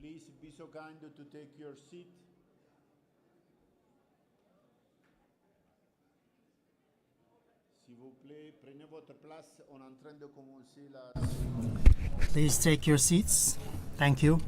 Please be so kind to take your seat. S'il vous plaît, prenez votre place. On est en train de commencer la... Please take your seats. Thank you.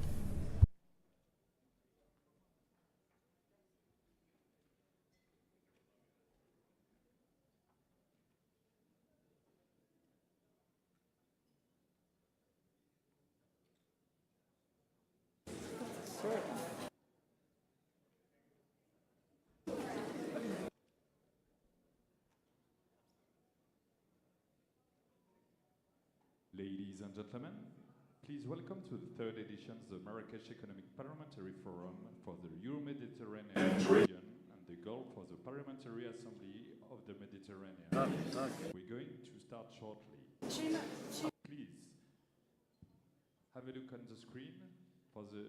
Ladies and gentlemen, please welcome to the third edition of the Marrakesh Economic Parliamentary Forum for the Euro-Mediterranean region and the Gulf for the Parliamentary Assembly of the Mediterranean. We're going to start shortly. Please have a look on the screen for the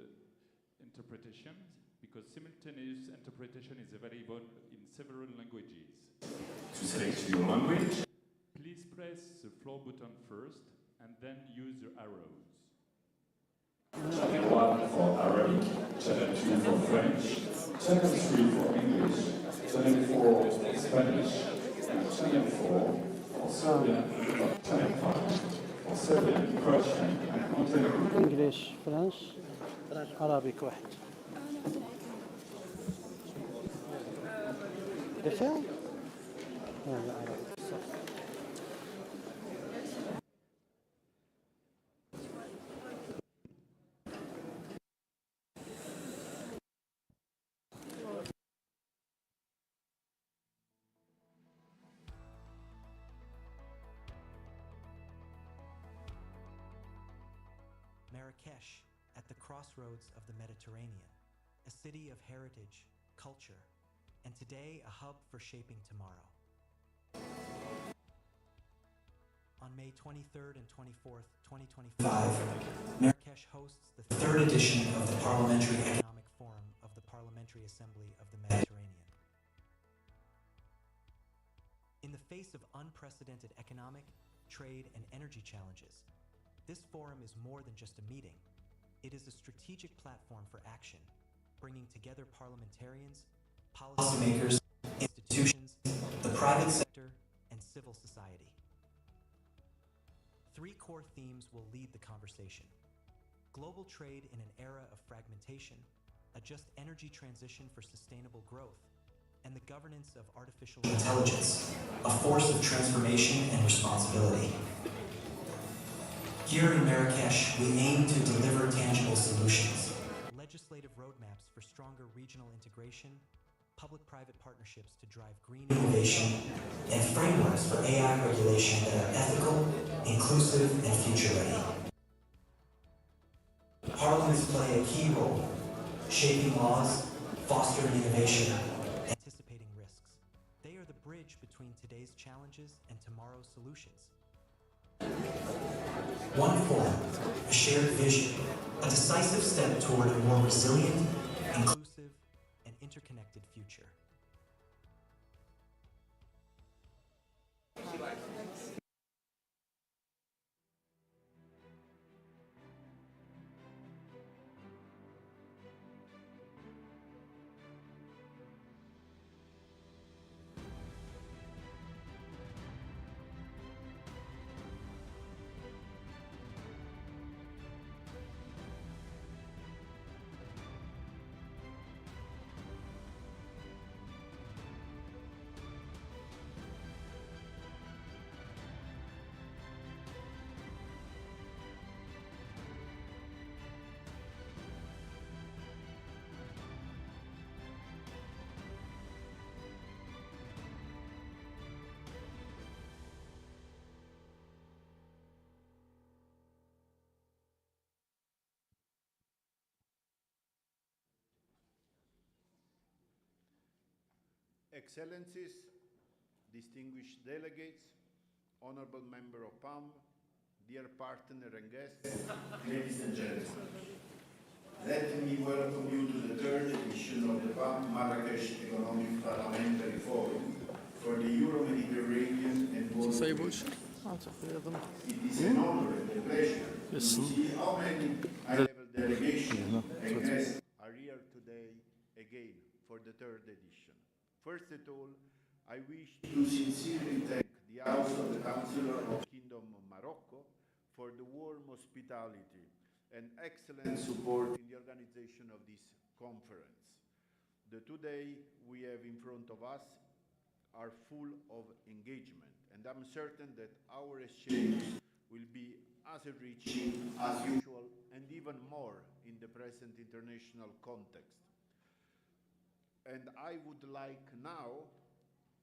interpretation, because simultaneous interpretation is available in several languages. To select your language, please press the floor button first and then use the arrows. channel 1 for Arabic, channel 2 for French, channel 3 for English, channel 4 for Spanish, and channel 4 for Serbian, channel 5 for Serbian, Croatian, and Montenegro. English, French, Arabic واحد. دفع؟ لا عربي. Marrakesh, at the crossroads of the Mediterranean, a city of heritage, culture, and today a hub for shaping tomorrow. On May 23rd and 24th, 2025, Marrakesh hosts the third edition of the Parliamentary Economic Forum of the Parliamentary Assembly of the Mediterranean. In the face of unprecedented economic, trade, and energy challenges, this forum is more than just a meeting. It is a strategic platform for action, bringing together parliamentarians, policymakers, institutions, the private sector, and civil society. Three core themes will lead the conversation: global trade in an era of fragmentation, a just energy transition for sustainable growth, and the governance of artificial intelligence, a force of transformation and responsibility. Here in Marrakesh, we aim to deliver tangible solutions. Legislative roadmaps for stronger regional integration, public-private partnerships to drive green innovation, and frameworks for AI regulation that are ethical, inclusive, and future-ready. Parliaments play a key role, shaping laws, fostering innovation, and anticipating risks. They are the bridge between today's challenges and tomorrow's solutions. One forum, a shared vision, a decisive step toward a more resilient, inclusive, and interconnected future. Excellencies, distinguished delegates, honorable member of PAM, dear partner and guests, ladies and gentlemen, let me welcome you to the third edition of the PAM Marrakesh Economic Parliamentary Forum for the Euro-Mediterranean and Balkan region. It is an honor and a pleasure to see how many high-level delegations again for the third edition. First of all, I wish to sincerely thank the House of the Councilors of the Kingdom of Morocco for the warm hospitality and excellent support in the organization of this conference. The 2 days we have in front of us are full of engagement, and I'm certain that our exchange will be as enriching as usual and even more in the present international context. And I would like now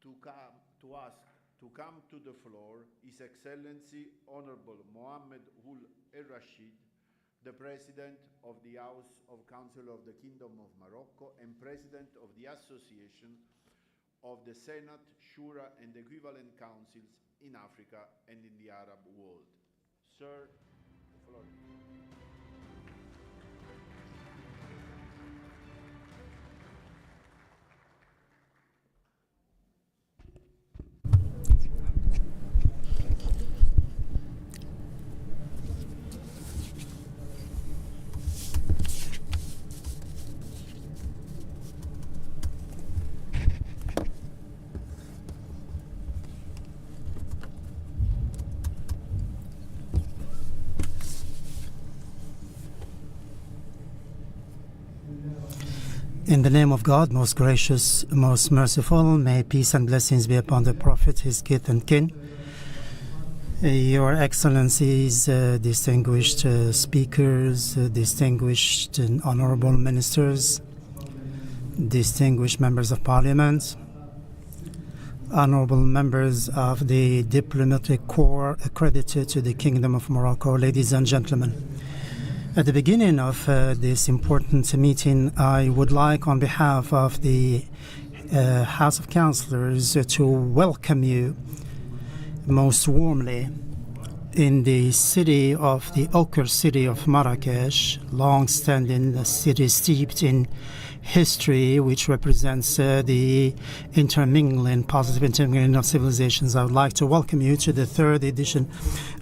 to come to the floor His Excellency Honorable Mohammed Ould El Rashid, the President of the House of Council of the Kingdom of Morocco and President of the Association of the Senate, Shura and equivalent councils in Africa and in the Arab world. Sir, the floor. In the name of God, most gracious, most merciful, may peace and blessings be upon the Prophet, his kith and kin. Your Excellencies, distinguished speakers, distinguished and honorable ministers, distinguished members of Parliament, honorable members of the diplomatic corps accredited to the Kingdom of Morocco, ladies and gentlemen. At the beginning of this important meeting, I would like, on behalf of the House of Councilors, to welcome you most warmly in the ochre city of Marrakech, long-standing city steeped in history, which represents the positive intermingling of civilizations. I would like to welcome you to the third edition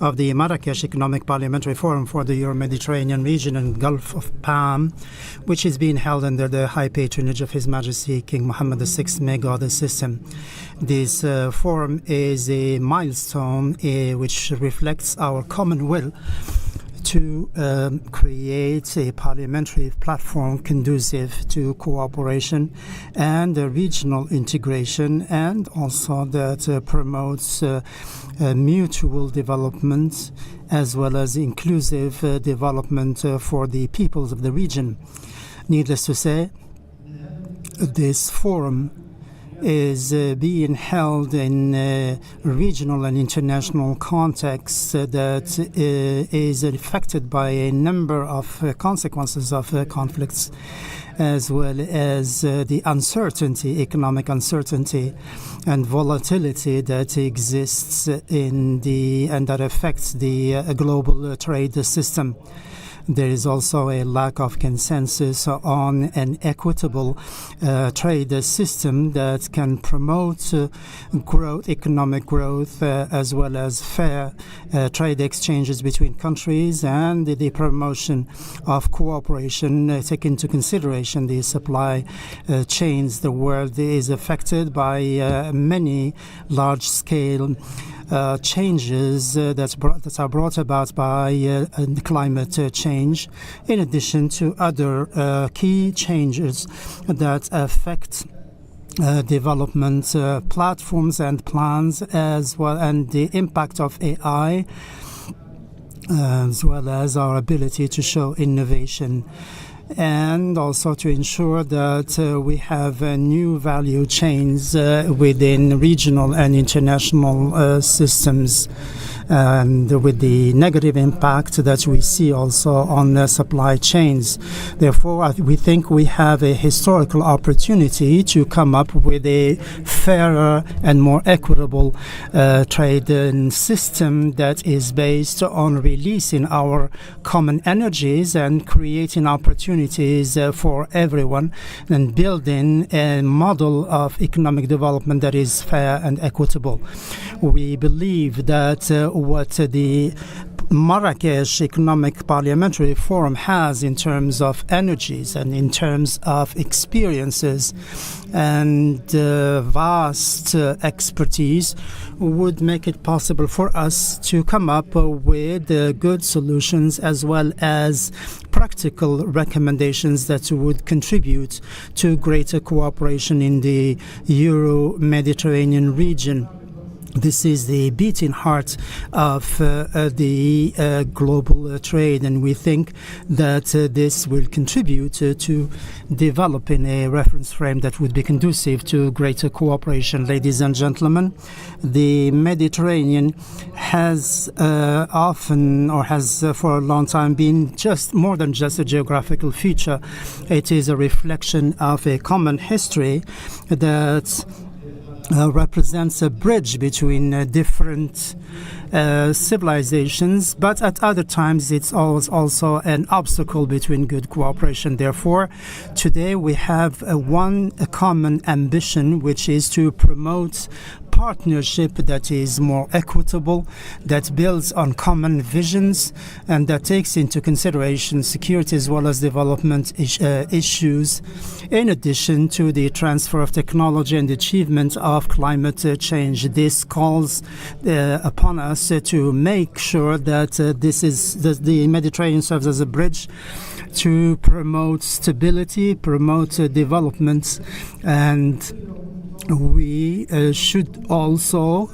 of the Marrakesh Economic Parliamentary Forum for the Euro-Mediterranean region and Gulf of Palm, which is being held under the high patronage of His Majesty King Mohammed VI, may God assist him. This forum is a milestone which reflects our common will to create a parliamentary platform conducive to cooperation and regional integration, and also that promotes mutual development as well as inclusive development for the peoples of the region. Needless to say, this forum is being held in regional and international contexts that is affected by a number of consequences of conflicts, as well as the uncertainty, economic uncertainty and volatility that exists and that affects the global trade system. There is also a lack of consensus on an equitable trade system that can promote growth, economic growth, as well as fair trade exchanges between countries, and the promotion of cooperation, take into consideration the supply chains. The world is affected by many large-scale changes that are brought about by climate change, in addition to other key changes that affect development platforms and plans, as well, and the impact of AI, as well as our ability to show innovation, and also to ensure that we have new value chains within regional and international systems, and with the negative impact that we see also on the supply chains. Therefore, we think we have a historical opportunity to come up with a fairer and more equitable trade system that is based on releasing our common energies and creating opportunities for everyone, and building a model of economic development that is fair and equitable. We believe that what the Marrakesh Economic Parliamentary Forum has in terms of energies and in terms of experiences and vast expertise would make it possible for us to come up with good solutions as well as practical recommendations that would contribute to greater cooperation in the Euro-Mediterranean region. This is the beating heart of the global trade, and we think that this will contribute to developing a reference frame that would be conducive to greater cooperation. Ladies and gentlemen, the Mediterranean has often, or has for a long time, been just more than just a geographical feature. It is a reflection of a common history that represents a bridge between different civilizations, but at other times it's always also an obstacle between good cooperation. Therefore, today we have one common ambition, which is to promote partnership that is more equitable, that builds on common visions, and that takes into consideration security as well as development issues, in addition to the transfer of technology and achievement of climate change. This calls upon us to make sure that the Mediterranean serves as a bridge to promote stability, promote development, and we should also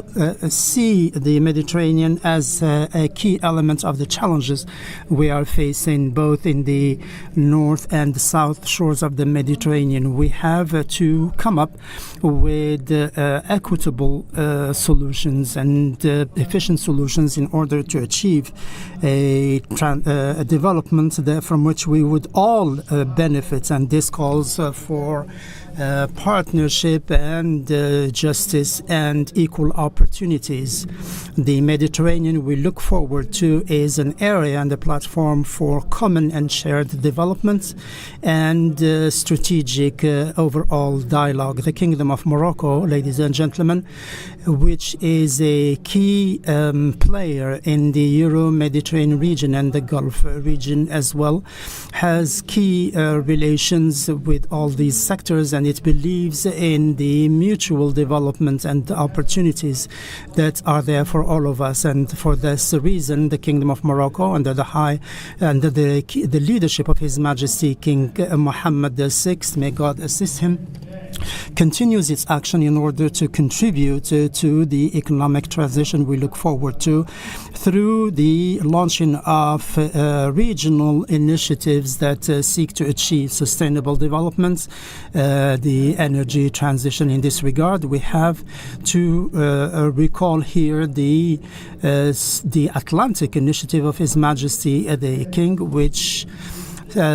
see the Mediterranean as a key element of the challenges we are facing both in the north and south shores of the Mediterranean. We have to come up with equitable solutions and efficient solutions in order to achieve a development from which we would all benefit, and this calls for partnership and justice and equal opportunities. The Mediterranean we look forward to is an area and a platform for common and shared development and strategic overall dialogue. The Kingdom of Morocco, ladies and gentlemen, which is a key player in the Euro-Mediterranean region and the Gulf region as well, has key relations with all these sectors, and it believes in the mutual development and opportunities that are there for all of us. And for this reason, the Kingdom of Morocco, under the leadership of His Majesty King Mohammed VI, may God assist him, continues its action in order to contribute to the economic transition we look forward to through the launching of regional initiatives that seek to achieve sustainable development, the energy transition. In this regard, we have to recall here the Atlantic Initiative of His Majesty the King, which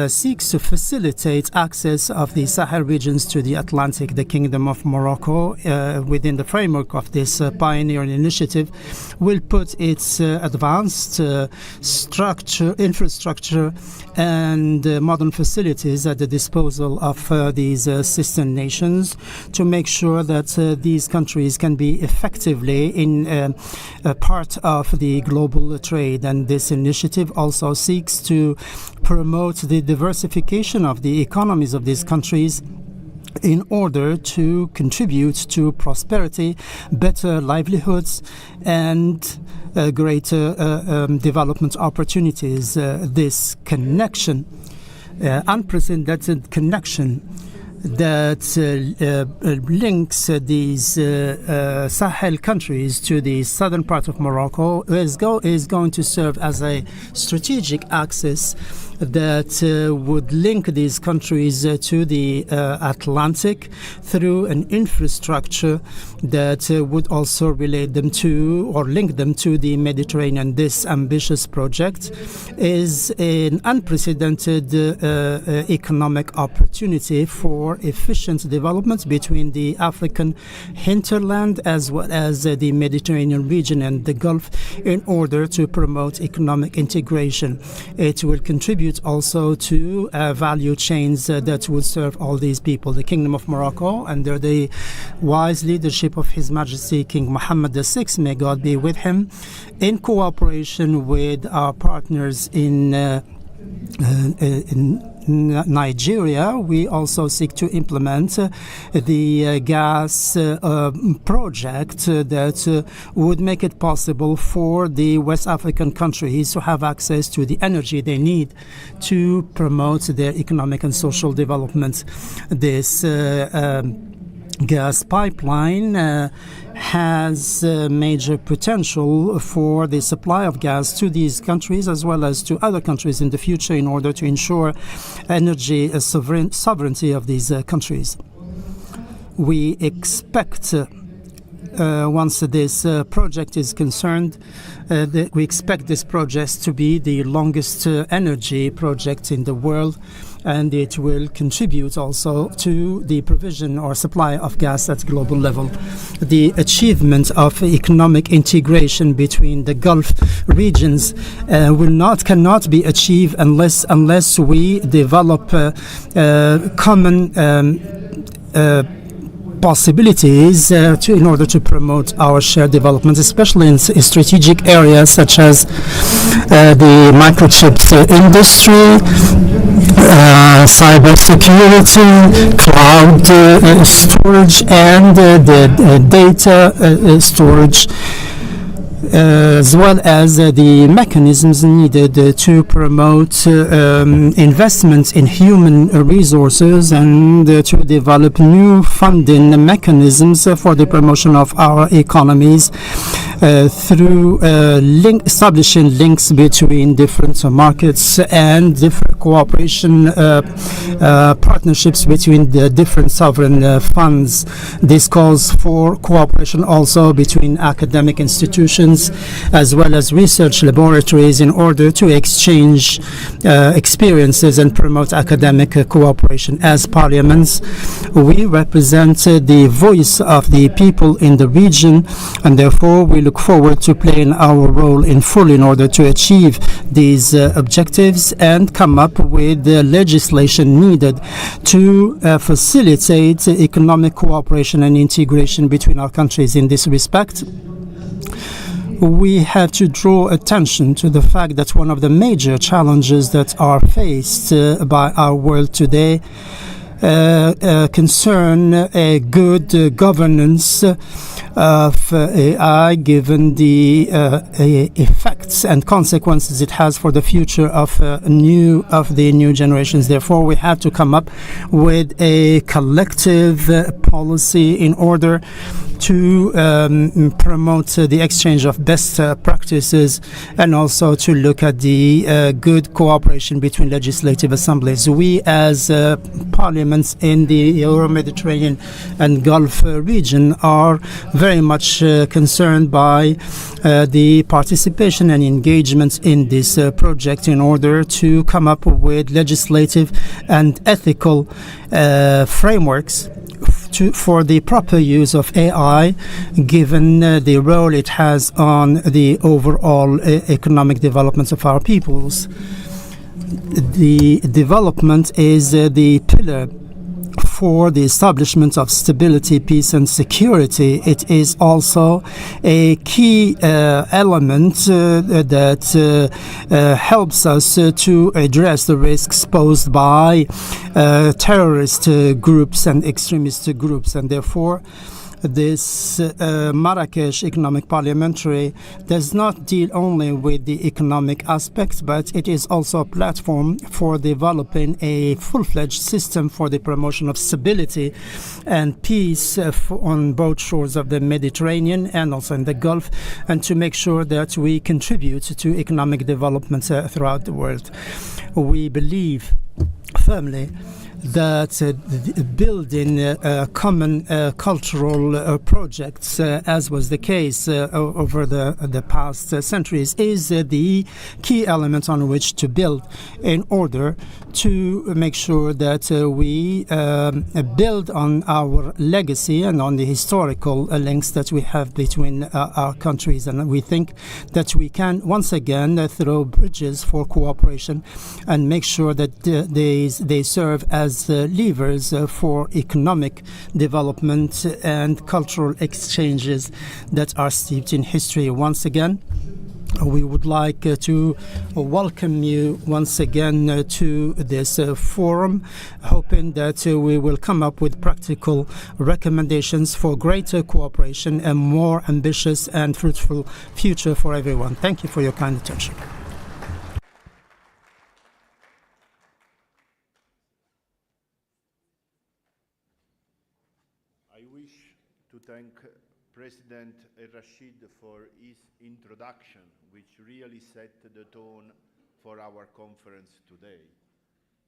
seeks to facilitate access of the Sahel regions to the Atlantic. The Kingdom of Morocco, within the framework of this pioneering initiative, will put its advanced infrastructure and modern facilities at the disposal of these sister nations to make sure that these countries can be effectively in a part of the global trade. And this initiative also seeks to promote the diversification of the economies of these countries in order to contribute to prosperity, better livelihoods, and greater development opportunities. This connection, unprecedented connection, that links these Sahel countries to the southern part of Morocco is going to serve as a strategic axis that would link these countries to the Atlantic through an infrastructure that would also relate them to or link them to the Mediterranean. This ambitious project is an unprecedented economic opportunity for efficient development between the African hinterland as well as the Mediterranean region and the Gulf in order to promote economic integration. It will contribute contribute also to value chains that would serve all these people. The Kingdom of Morocco, under the wise leadership of His Majesty King Mohammed VI, may God be with him, in cooperation with our partners in Nigeria, we also seek to implement the gas project that would make it possible for the West African countries to have access to the energy they need to promote their economic and social development. This gas pipeline has major potential for the supply of gas to these countries as well as to other countries in the future in order to ensure energy sovereignty of these countries. We expect once this project is concerned, we expect this project to be the longest energy project in the world, and it will contribute also to the provision or supply of gas at global level. The achievement of economic integration between the Gulf regions cannot be achieved unless we develop common possibilities in order to promote our shared development, especially in strategic areas such as the microchips industry, cybersecurity, cloud storage, and the data storage, as well as the mechanisms needed to promote investments in human resources and to develop new funding mechanisms for the promotion of our economies through establishing links between different markets and different cooperation partnerships between the different sovereign funds. This calls for cooperation also between academic institutions as well as research laboratories in order to exchange experiences and promote academic cooperation. As parliaments, we represent the voice of the people in the region, and therefore we look forward to playing our role in full in order to achieve these objectives and come up with the legislation needed to facilitate economic cooperation and integration between our countries. In this respect, we have to draw attention to the fact that one of the major challenges that are faced by our world today concern a good governance of AI, given the effects and consequences it has for the future of the new generations. Therefore, we have to come up with a collective policy in order to promote the exchange of best practices and also to look at the good cooperation between legislative assemblies. We, as parliaments in the Euro-Mediterranean and Gulf region, are very much concerned by the participation and engagement in this project in order to come up with legislative and ethical frameworks for the proper use of AI, given the role it has on the overall economic development of our peoples. The development is the pillar for the establishment of stability, peace, and security. It is also a key element that helps us to address the risks posed by terrorist groups and extremist groups, and therefore this Marrakesh Economic Parliamentary does not deal only with the economic aspects, but it is also a platform for developing a full-fledged system for the promotion of stability and peace on both shores of the Mediterranean and also in the Gulf, and to make sure that we contribute to economic development throughout the world. We believe firmly that building common cultural projects, as was the case over the past centuries, is the key element on which to build in order to make sure that we build on our legacy and on the historical links that we have between our countries. And we think that we can once again throw bridges for cooperation and make sure that they serve as levers for economic development and cultural exchanges that are steeped in history. Once again, we would like to welcome you once again to this forum, hoping that we will come up with practical recommendations for greater cooperation and more ambitious and fruitful future for everyone. Thank you for your kind attention. I wish to thank President El-Rashid for his introduction, which really set the tone for our conference today.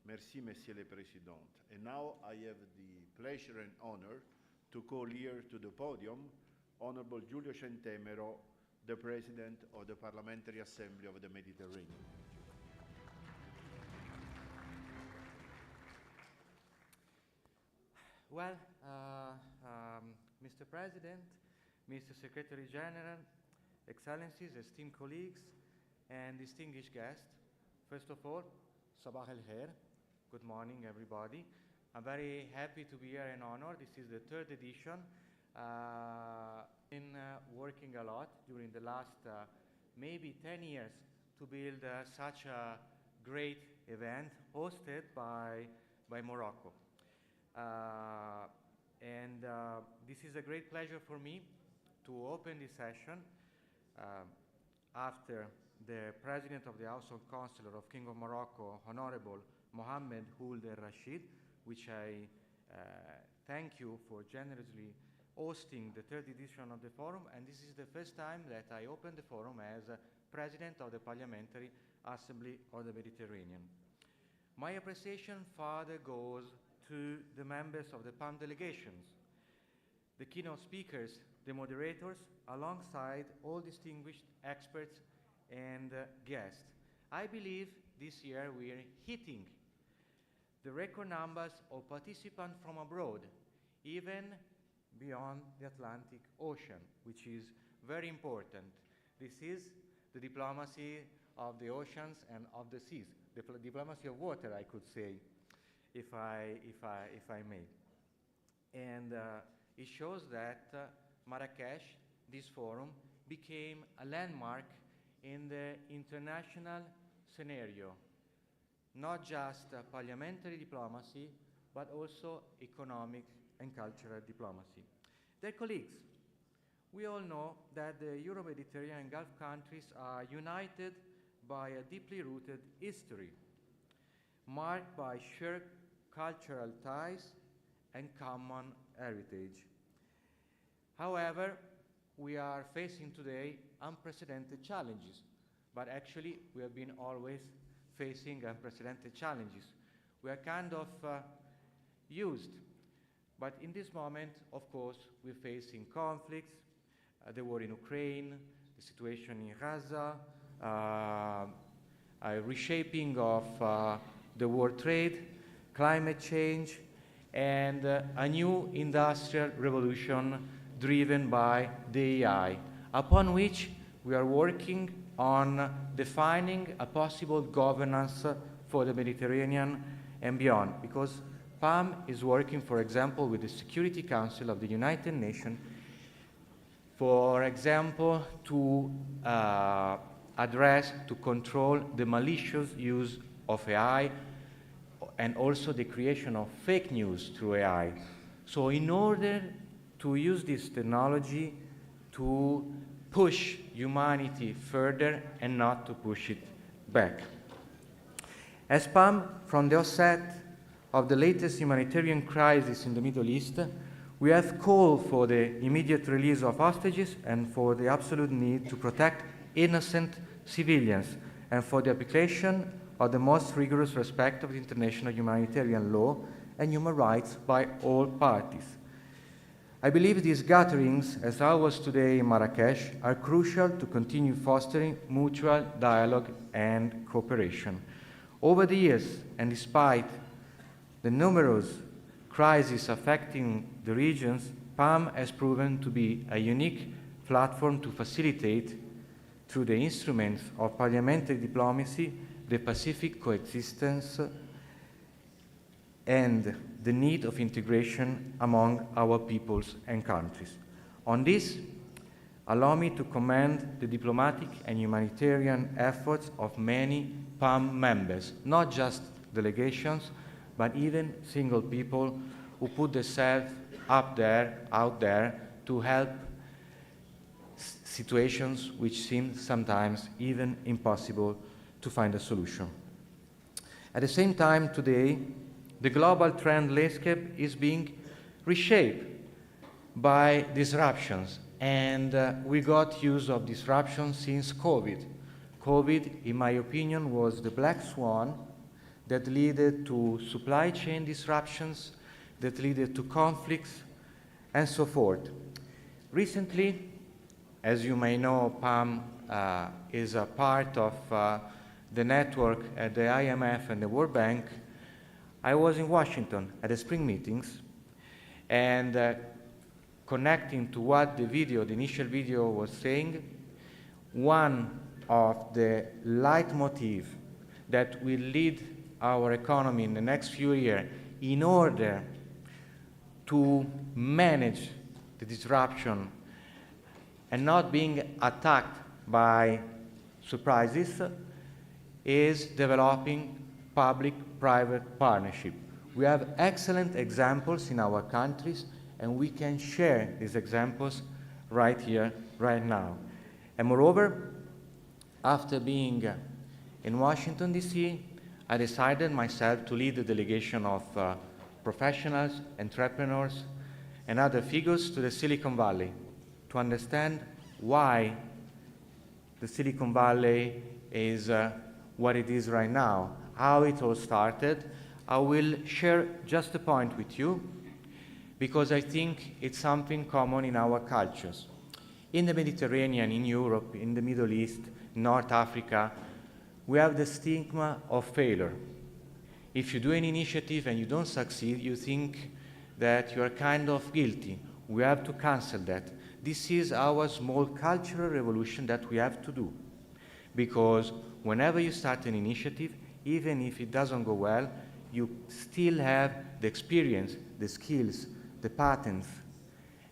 Merci, Monsieur le Président. And now I have the pleasure and honor to call here to the podium Honorable Giulio Centemero, the President of the Parliamentary Assembly of the Mediterranean. Well, Mr. President, Mr. Secretary General, Excellencies, esteemed colleagues, and distinguished guests, first of all, Sabah al-Khair, good morning everybody. I'm very happy to be here and honored. This is the third edition. Been working a lot during the last maybe 10 years to build such a great event hosted by Morocco. This is a great pleasure for me to open this session after the President of the House of Councilors of King of Morocco, Honorable Mohammed Ould El-Rashid, which I thank you for generously hosting the third edition of the forum, and this is the first time that I open the forum as President of the Parliamentary Assembly of the Mediterranean. My appreciation further goes to the members of the PAM delegations, the keynote speakers, the moderators, alongside all distinguished experts and guests. I believe this year we are hitting the record numbers of participants from abroad, even beyond the Atlantic Ocean, which is very important. This is the diplomacy of the oceans and of the seas, the diplomacy of water, I could say, if I may. And it shows that Marrakesh, this forum, became a landmark in the international scenario, not just parliamentary diplomacy, but also economic and cultural diplomacy. Dear colleagues, we all know that the Euro-Mediterranean Gulf countries are united by a deeply rooted history, marked by shared cultural ties and common heritage. However, we are facing today unprecedented challenges, but actually we have been always facing unprecedented challenges. We are kind of used, but in this moment, of course, we're facing conflicts, the war in Ukraine, the situation in Gaza, a reshaping of the world trade, climate change, and a new industrial revolution driven by the AI, upon which we are working on defining a possible governance for the Mediterranean and beyond, because PAM is working, for example, with the Security Council of the United Nations, for example, to address, to control the malicious use of AI and also the creation of fake news through AI. So in order to use this technology to push humanity further and not to push it back. As PAM, from the outset of the latest humanitarian crisis in the Middle East, we have called for the immediate release of hostages and for the absolute need to protect innocent civilians and for the application of the most rigorous respect of international humanitarian law and human rights by all parties. I believe these gatherings, as ours today in Marrakesh, are crucial to continue fostering mutual dialogue and cooperation. Over the years, and despite the numerous crises affecting the regions, PAM has proven to be a unique platform to facilitate, through the instruments of parliamentary diplomacy, the Pacific coexistence and the need of integration among our peoples and countries. On this, allow me to commend the diplomatic and humanitarian efforts of many PAM members, not just delegations, but even single people who put themselves out there to help situations which seem sometimes even impossible to find a solution. At the same time, today, the global trend landscape is being reshaped by disruptions, and we got use of disruptions since COVID. COVID, in my opinion, was the black swan that led to supply chain disruptions, that led to conflicts, and so forth. Recently, as you may know, PAM is a part of the network at the IMF and the World Bank. I was in Washington at the spring meetings, and connecting to what the initial video was saying, one of the leitmotif that will lead our economy in the next few years in order to manage the disruption and not being attacked by surprises is developing public-private partnership. We have excellent examples in our countries, and we can share these examples right here, right now. And moreover, after being in Washington, D.C., I decided myself to lead the delegation of professionals, entrepreneurs, and other figures to the Silicon Valley to understand why the Silicon Valley is what it is right now, how it all started. I will share just a point with you because I think it's something common in our cultures. In the Mediterranean, in Europe, in the Middle East, North Africa, we have the stigma of failure. If you do an initiative and you don't succeed, you think that you are kind of guilty. We have to cancel that. This is our small cultural revolution that we have to do. Because whenever you start an initiative, even if it doesn't go well, you still have the experience, the skills, the patents,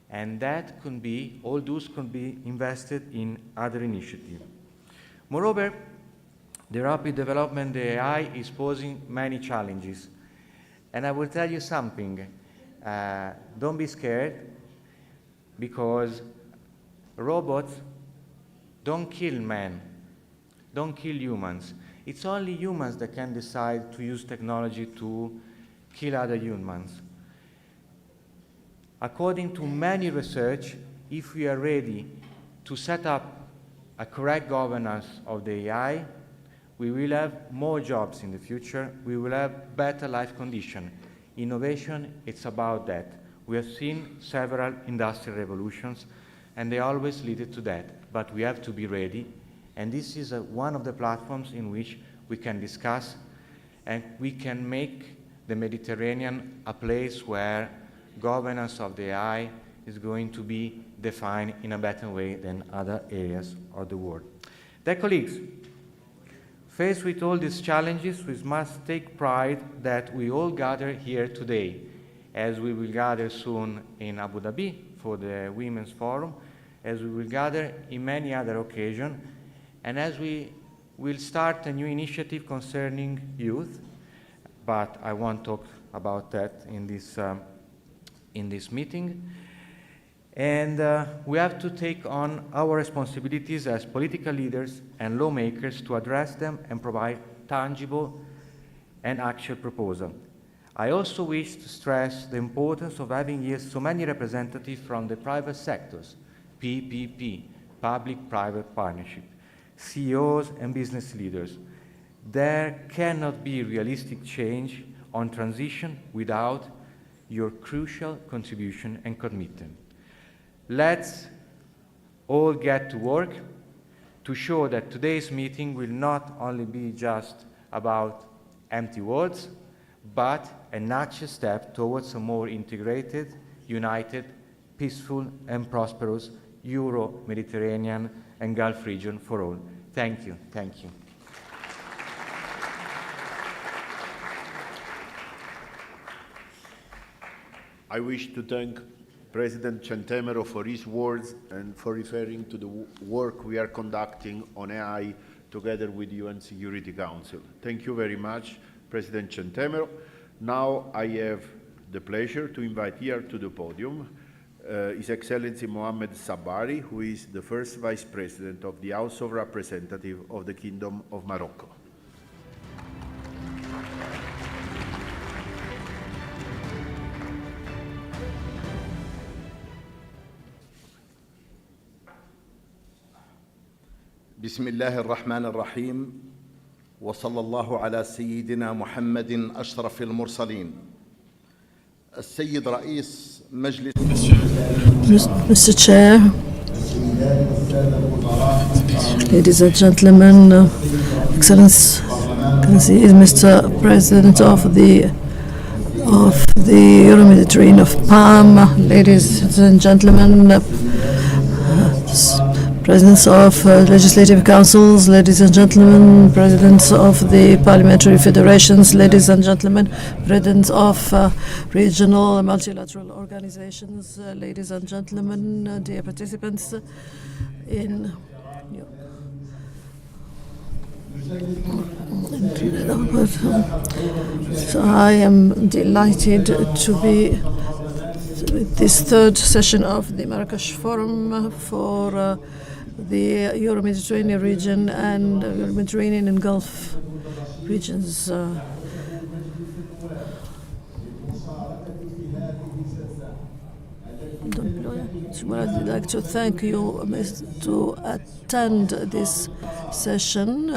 and that can be, all those can be invested in other initiatives. Moreover, the rapid development of the AI is posing many challenges. And I will tell you something, don't be scared, because robots don't kill men, don't kill humans. It's only humans that can decide to use technology to kill other humans. According to many research, if we are ready to set up a correct governance of the AI, we will have more jobs in the future, we will have better life conditions. Innovation, it's about that. We have seen several industrial revolutions, and they always lead to that. But we have to be ready, and this is one of the platforms in which we can discuss, and we can make the Mediterranean a place where governance of the AI is going to be defined in a better way than other areas of the world. Dear colleagues, faced with all these challenges, we must take pride that we all gather here today, as we will gather soon in Abu Dhabi for the Women's Forum, as we will gather in many other occasions, and as we will start a new initiative concerning youth, but I won't talk about that in this meeting. And we have to take on our responsibilities as political leaders and lawmakers to address them and provide tangible and actual proposals. I also wish to stress the importance of having here so many representatives from the private sectors, PPP, public-private partnership, CEOs and business leaders, there cannot be realistic change on transition without your crucial contribution and commitment. Let's all get to work to show that today's meeting will not only be just about empty words, but an actual step towards a more integrated, united, peaceful and prosperous Euro-Mediterranean and Gulf region for all. Thank you. Thank you. I wish to thank President Centemero for his words and for referring to the work we are conducting on AI together with the UN Security Council. Thank you very much, President Centemero. Now I have the pleasure to invite here to the podium His Excellency Mohammed Sabari, who is the first Vice President of the House of Representatives of the Kingdom of Morocco. بسم الله الرحمن الرحيم وصلى الله على سيدنا محمد أشرف المرسلين السيد رئيس مجلس Mr. Chair, ladies and gentlemen, Excellency, Mr. President of the Euro-Mediterranean of PAM, ladies and gentlemen, Presidents of legislative councils, ladies and gentlemen, presidents of the parliamentary federations, ladies and gentlemen, presidents of regional and multilateral organizations, ladies and gentlemen, dear participants in So I am delighted to be with this third session of the Marrakesh Forum for the Euro-Mediterranean region and Mediterranean and Gulf regions. I'd like to thank you to attend this session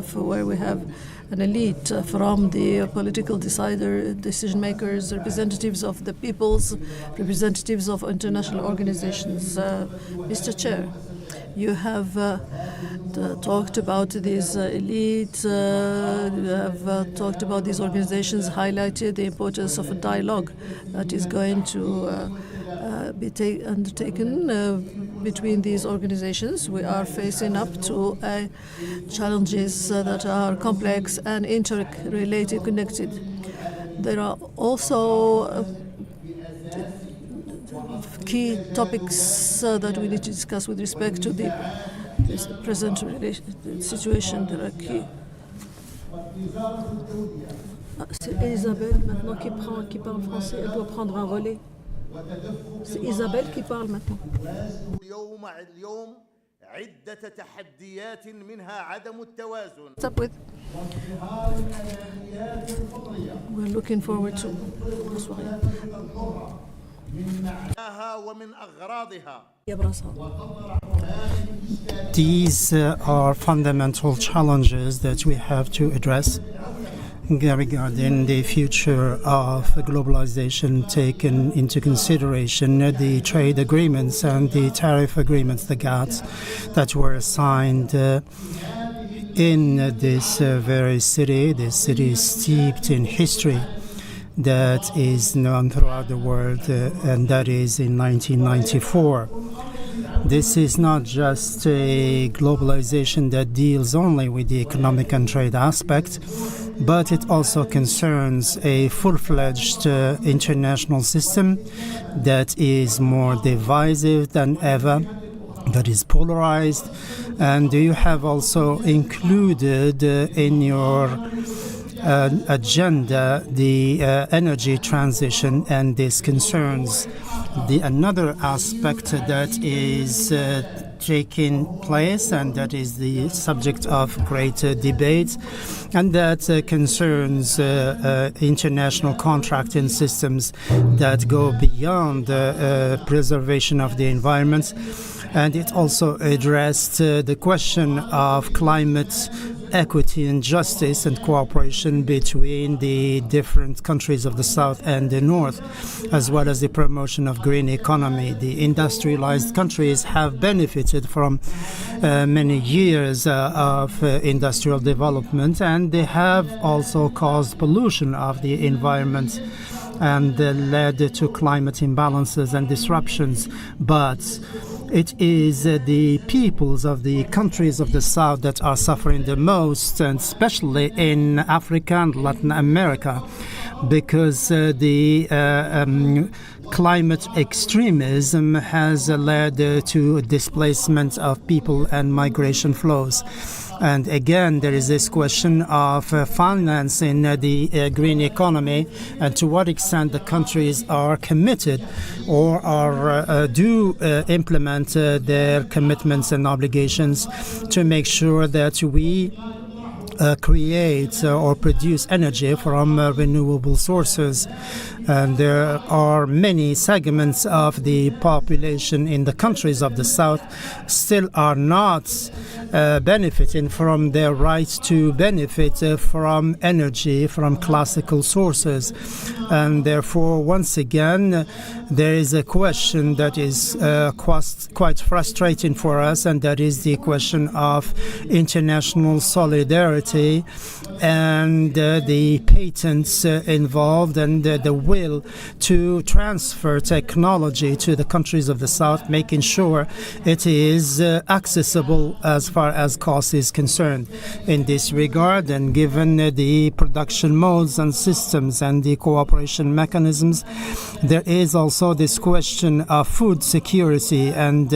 for where we have an elite from the political decision makers, representatives of the peoples, representatives of international organizations. Mr. Chair, you have talked about this elite, you have talked about these organizations, highlighted the importance of a dialogue that is going to be undertaken between these organizations. We are facing up to challenges that are complex and interrelated, connected. There are also key topics that we need to discuss with respect to the present situation. There are key. C'est Isabelle maintenant qui parle français. Elle doit prendre un relais. C'est Isabelle qui parle maintenant. اليوم عدة تحديات منها عدم التوازن. Stop with. We're looking forward to. These are fundamental challenges that we have to address regarding the future of globalization, taken into consideration the trade agreements and the tariff agreements, the GATT, that were signed in this very city. This city is steeped in history that is known throughout the world, and that is in 1994. This is not just a globalization that deals only with the economic and trade aspect, but it also concerns a full-fledged international system that is more divisive than ever, that is polarized, and you have also included in your agenda the energy transition, and this concerns another aspect that is taking place, and that is the subject of great debate, and that concerns international contracting systems that go beyond preservation of the environment. And it also addressed the question of climate equity and justice and cooperation between the different countries of the South and the North, as well as the promotion of green economy. The industrialized countries have benefited from many years of industrial development, and they have also caused pollution of the environment and led to climate imbalances and disruptions. But it is the peoples of the countries of the South that are suffering the most, and especially in Africa and Latin America, because the climate extremism has led to displacement of people and migration flows. And again, there is this question of financing the green economy, and to what extent the countries are committed or do implement their commitments and obligations to make sure that we create or produce energy from renewable sources. And there are many segments of the population in the countries of the South still are not benefiting from their right to benefit from energy from classical sources. And therefore, once again, there is a question that is quite frustrating for us, and that is the question of international solidarity and the patents involved and the will to transfer technology to the countries of the South, making sure it is accessible as far as cost is concerned. In this regard, and given the production modes and systems and the cooperation mechanisms, there is also this question of food security, and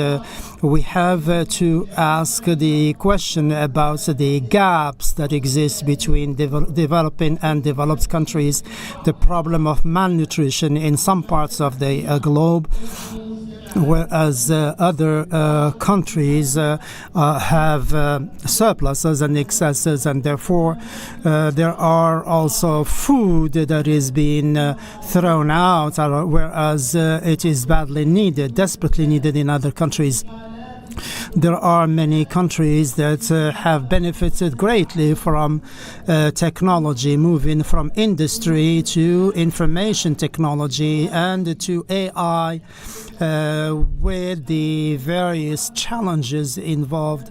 we have to ask the question about the gaps that exist between developing and developed countries, the problem of malnutrition in some parts of the globe, whereas other countries have surpluses and excesses, and therefore there are also food that is being thrown out, whereas it is badly needed, desperately needed in other countries. There are many countries that have benefited greatly from technology, moving from industry to information technology and to AI, with the various challenges involved.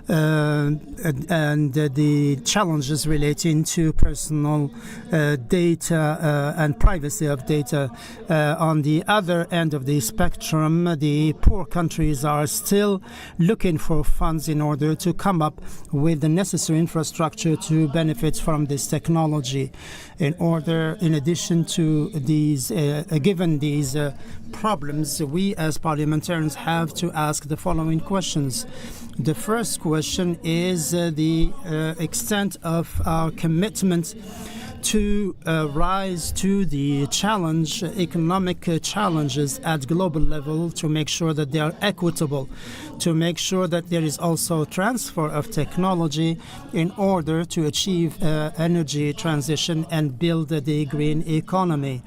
And the challenges relating to personal data and privacy of data. On the other end of the spectrum, the poor countries are still looking for funds in order to come up with the necessary infrastructure to benefit from this technology. In addition to these, given these problems, we as parliamentarians have to ask the following questions. The first question is the extent of our commitment to rise to the challenge, economic challenges at global level, to make sure that they are equitable, to make sure that there is also transfer of technology in order to achieve energy transition and build the green economy.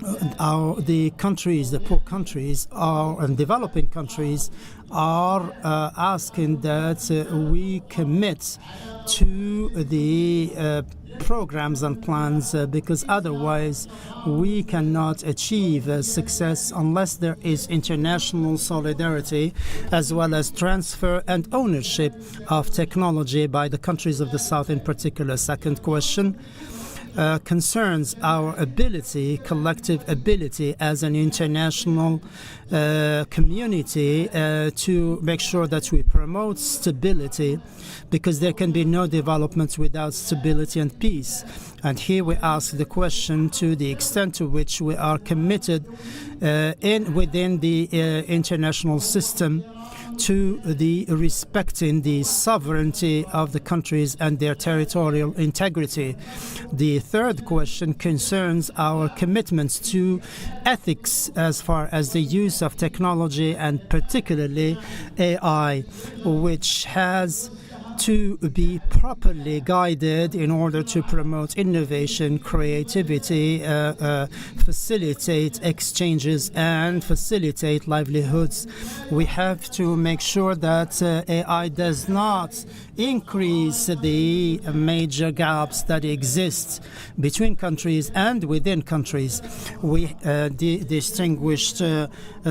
The countries, the poor countries, and developing countries are asking that we commit to the programs and plans, because otherwise we cannot achieve success unless there is international solidarity as well as transfer and ownership of technology by the countries of the South in particular. Second question concerns our ability, collective ability as an international community to make sure that we promote stability, because there can be no development without stability and peace. And here we ask the question to the extent to which we are committed within the international system to the respecting the sovereignty of the countries and their territorial integrity. The third question concerns our commitments to ethics as far as the use of technology, and particularly AI, which has to be properly guided in order to promote innovation, creativity, facilitate exchanges, and facilitate livelihoods. We have to make sure that AI does not increase the major gaps that exist between countries and within countries. We distinguished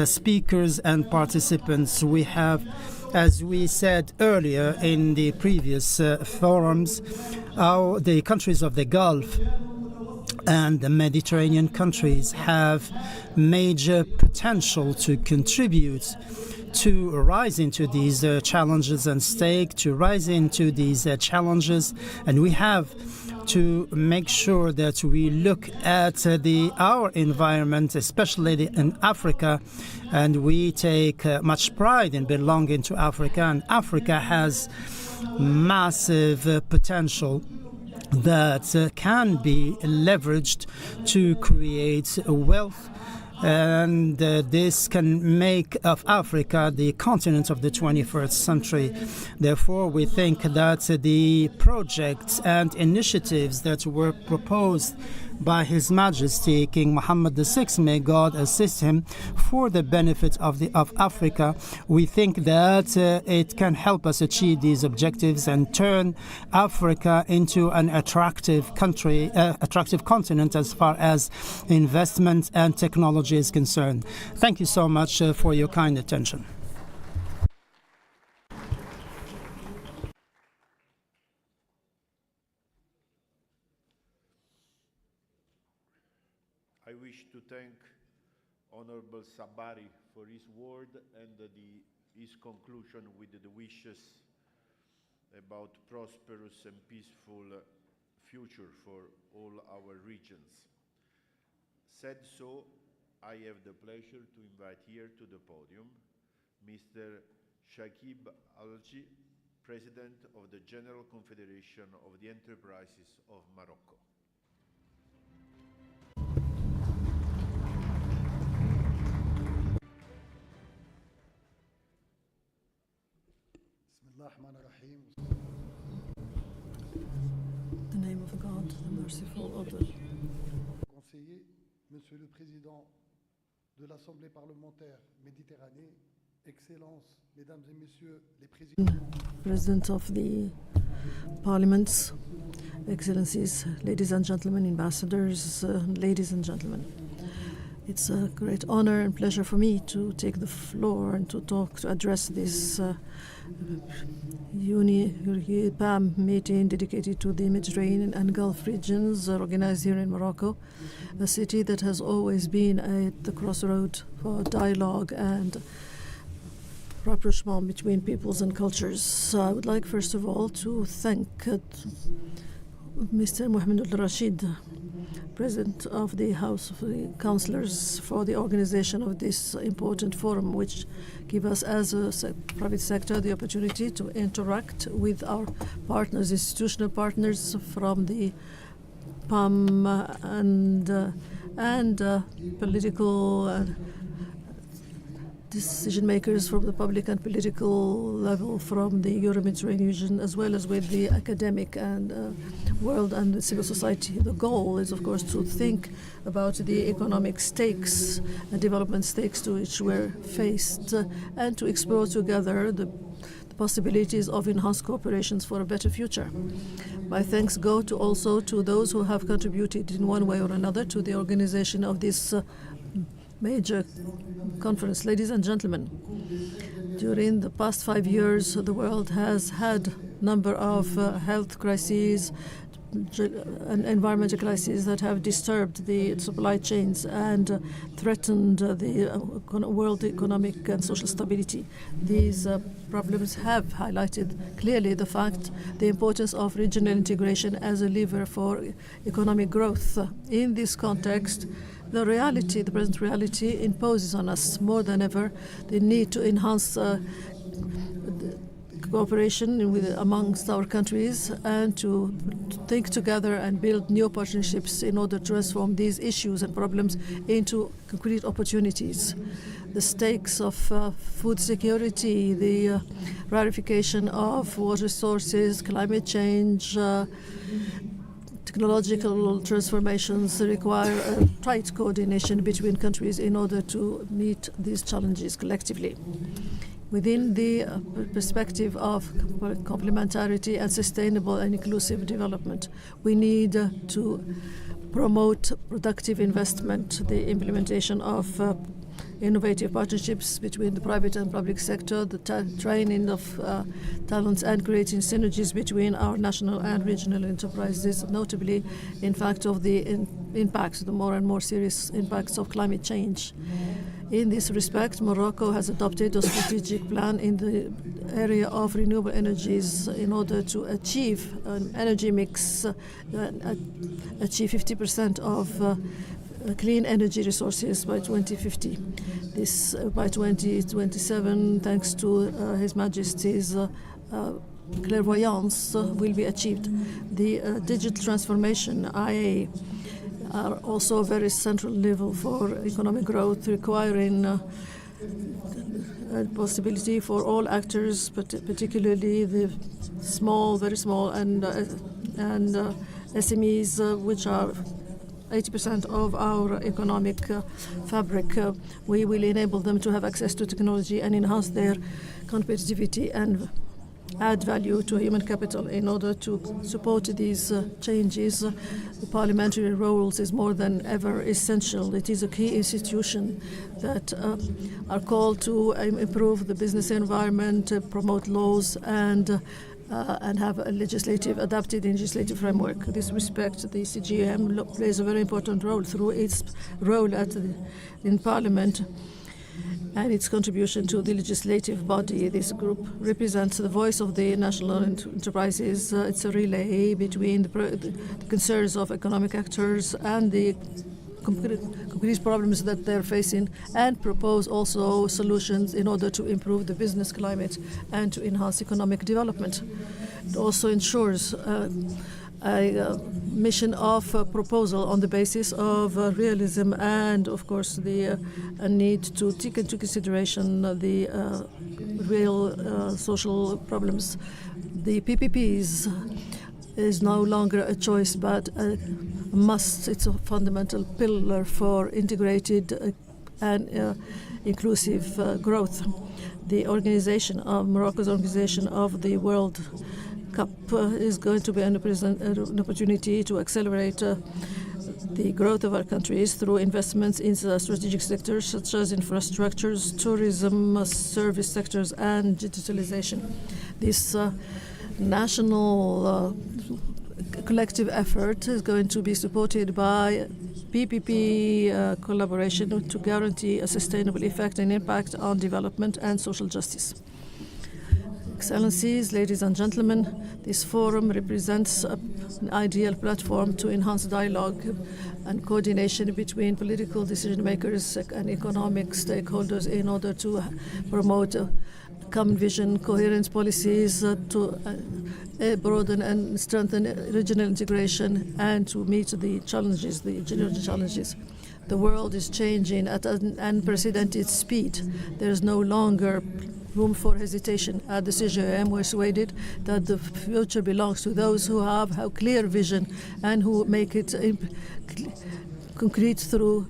speakers and participants. We have, as we said earlier in the previous forums, the countries of the Gulf and the Mediterranean countries have major potential to contribute to rise into these challenges and stake to rise into these challenges, and we have to make sure that we look at our environment, especially in Africa, and we take much pride in belonging to Africa, and Africa has massive potential that can be leveraged to create wealth, and this can make of Africa the continent of the 21st century. Therefore, we think that the projects and initiatives that were proposed by His Majesty King Mohammed VI, may God assist him, for the benefit of Africa, we think that it can help us achieve these objectives and turn Africa into an attractive country, attractive continent as far as investment and technology is concerned. Thank you so much for your kind attention. I wish to thank Honorable Sabari for his word and his conclusion with the wishes about prosperous and peaceful future for all our regions. Said so, I have the pleasure to invite here to the podium Mr. Shakib Alji, President of the General Confederation of the Enterprises of Morocco. The name of God, the merciful, of the Conseiller, Monsieur le Président de l'Assemblée parlementaire Méditerranée, Excellences, Mesdames et Messieurs les Présidents. President of the Parliament, Excellencies, ladies and gentlemen, ambassadors, ladies and gentlemen. It's a great honor and pleasure for me to take the floor and to address this PAM meeting dedicated to the Mediterranean and Gulf regions, organized here in Morocco, a city that has always been at the crossroad for dialogue and rapprochement between peoples and cultures. So I would like, first of all, to thank Mr. Mohammed al-Rashid, President of the House of the Councilors, for the organization of this important forum, which give us as a private sector the opportunity to interact with our partners, institutional partners from the PAM and political decision makers from the public and political level from the Euro-Mediterranean region, as well as with the academic and world and the civil society. The goal is, of course, to think about the economic stakes and development stakes to which we're faced, and to explore together the possibilities of enhanced cooperations for a better future. My thanks go also to those who have contributed in one way or another to the organization of this major conference. Ladies and gentlemen, during the past 5 years, the world has had a number of health crises and environmental crises that have disturbed the supply chains and threatened the world economic and social stability. These problems have highlighted clearly the importance of regional integration as a lever for economic growth. In this context, the present reality imposes on us more than ever the need to enhance cooperation amongst our countries and to think together and build new partnerships in order to transform these issues and problems into concrete opportunities. The stakes of food security, the rarification of water resources, climate change, technological transformations require a tight coordination between countries in order to meet these challenges collectively. Within the perspective of complementarity and sustainable and inclusive development, we need to promote productive investment, the implementation of innovative partnerships between the private and public sector, the training of talents, and creating synergies between our national and regional enterprises, notably in fact of the impacts, the more and more serious impacts of climate change. In this respect, Morocco has adopted a strategic plan in the area of renewable energies in order to achieve an energy mix, achieve 50% of clean energy resources by 2050. This by 2027, thanks to His Majesty's clairvoyance, will be achieved. The digital transformation, IA, are also a very central level for economic growth, requiring a possibility for all actors, particularly the small, very small, and SMEs, which are 80% of our economic fabric. We will enable them to have access to technology and enhance their competitivity and add value to human capital. In order to support these changes, the parliamentary roles is more than ever essential. It is a key institution that are called to improve the business environment, promote laws, and have a adapted legislative framework. In this respect, the CGM plays a very important role through its role in Parliament and its contribution to the legislative body. This group represents the voice of the national enterprises. It's a relay between the concerns of economic actors and the concrete problems that they're facing, and propose also solutions in order to improve the business climate and to enhance economic development. It also ensures a mission of proposal on the basis of realism and, of course, the need to take into consideration the real social problems. The PPPs is no longer a choice but a must. It's a fundamental pillar for integrated and inclusive growth. The Morocco's organization of the World Cup is going to be an opportunity to accelerate the growth of our countries through investments in strategic sectors such as infrastructures, tourism, service sectors, and digitalization. This national collective effort is going to be supported by PPP collaboration to guarantee a sustainable effect and impact on development and social justice. Excellencies, ladies and gentlemen, this forum represents an ideal platform to enhance dialogue and coordination between political decision makers and economic stakeholders in order to promote common vision, coherent policies to broaden and strengthen regional integration and to meet the challenges, the general challenges. The world is changing at an unprecedented speed. There is no longer room for hesitation. At the CGM, we're persuaded that the future belongs to those who have a clear vision and who make it concrete through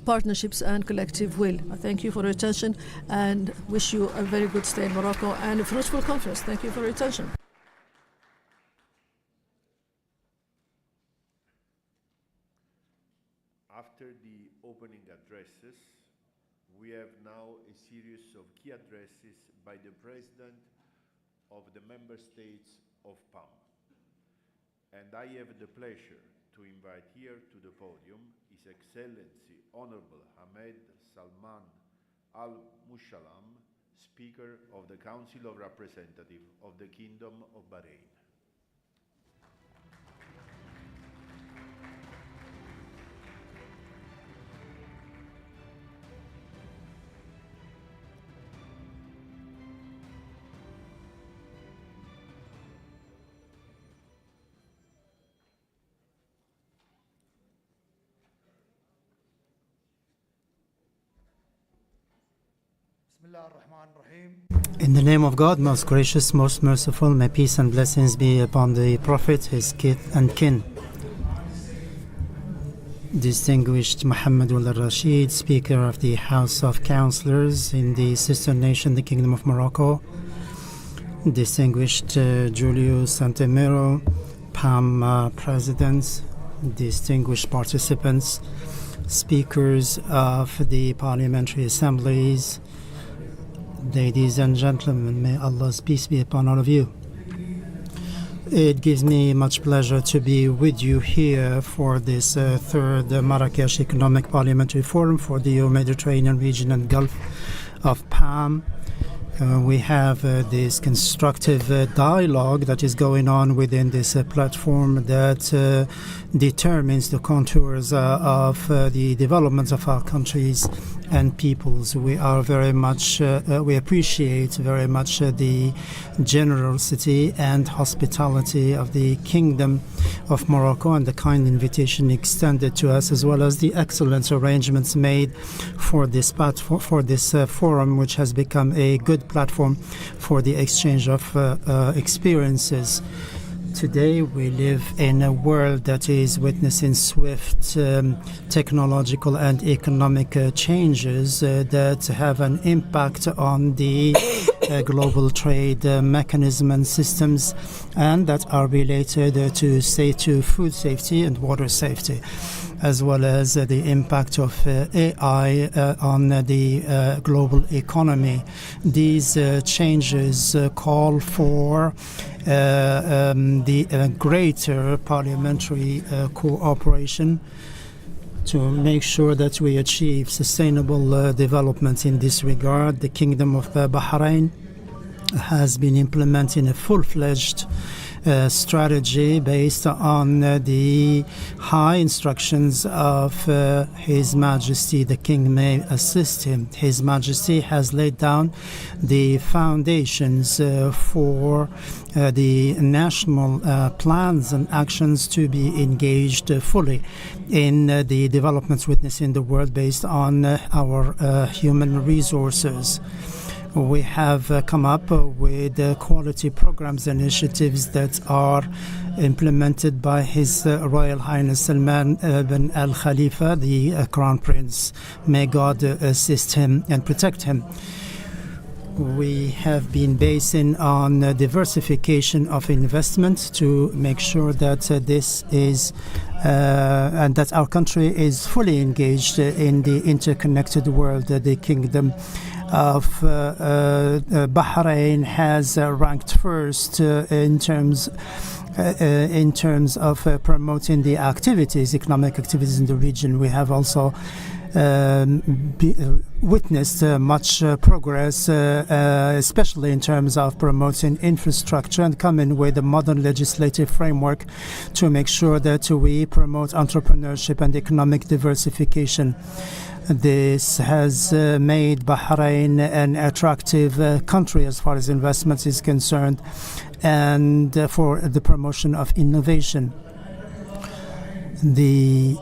partnerships and collective will. I thank you for your attention and wish you a very good stay in Morocco and a fruitful conference. Thank you for your attention. After the opening addresses, we have now a series of key addresses by the President of the Member States of PAM. And I have the pleasure to invite here to the podium His Excellency Honorable Ahmed Salman Al Mushallam, Speaker of the Council of Representatives of the Kingdom of Bahrain. In the name of God, most gracious, most merciful, may peace and blessings be upon the Prophet, his kith and kin. Distinguished Mohammed al-Rashid, Speaker of the House of Councilors in the sister nation, the Kingdom of Morocco, distinguished Julio Santemiro, PAM Presidents, distinguished participants, speakers of the parliamentary assemblies, ladies and gentlemen, may Allah's peace be upon all of you. It gives me much pleasure to be with you here for this third Marrakesh Economic Parliamentary Forum for the Mediterranean region and Gulf of PAM. We have this constructive dialogue that is going on within this platform that determines the contours of the developments of our countries and peoples. We are very much, we appreciate very much the generosity and hospitality of the Kingdom of Morocco and the kind invitation extended to us, as well as the excellent arrangements made for this forum, which has become a good platform for the exchange of experiences. Today we live in a world that is witnessing swift technological and economic changes that have an impact on the global trade mechanism and systems, and that are related to food safety and water safety, as well as the impact of AI on the global economy. These changes call for the greater parliamentary cooperation to make sure that we achieve sustainable development in this regard. The Kingdom of Bahrain has been implementing a full-fledged strategy based on the high instructions of His Majesty the King. May assist him. His Majesty has laid down the foundations for the national plans and actions to be engaged fully in the developments witnessed in the world based on our human resources. We have come up with quality programs and initiatives that are implemented by His Royal Highness Salman bin Al Khalifa, the Crown Prince. May God assist him and protect him. We have been basing on diversification of investment to make sure that this is and that our country is fully engaged in the interconnected world. The Kingdom of Bahrain has ranked first in terms of promoting the economic activities in the region. We have also witnessed much progress, especially in terms of promoting infrastructure and coming with a modern legislative framework to make sure that we promote entrepreneurship and economic diversification. This has made Bahrain an attractive country as far as investments is concerned, and for the promotion of innovation. The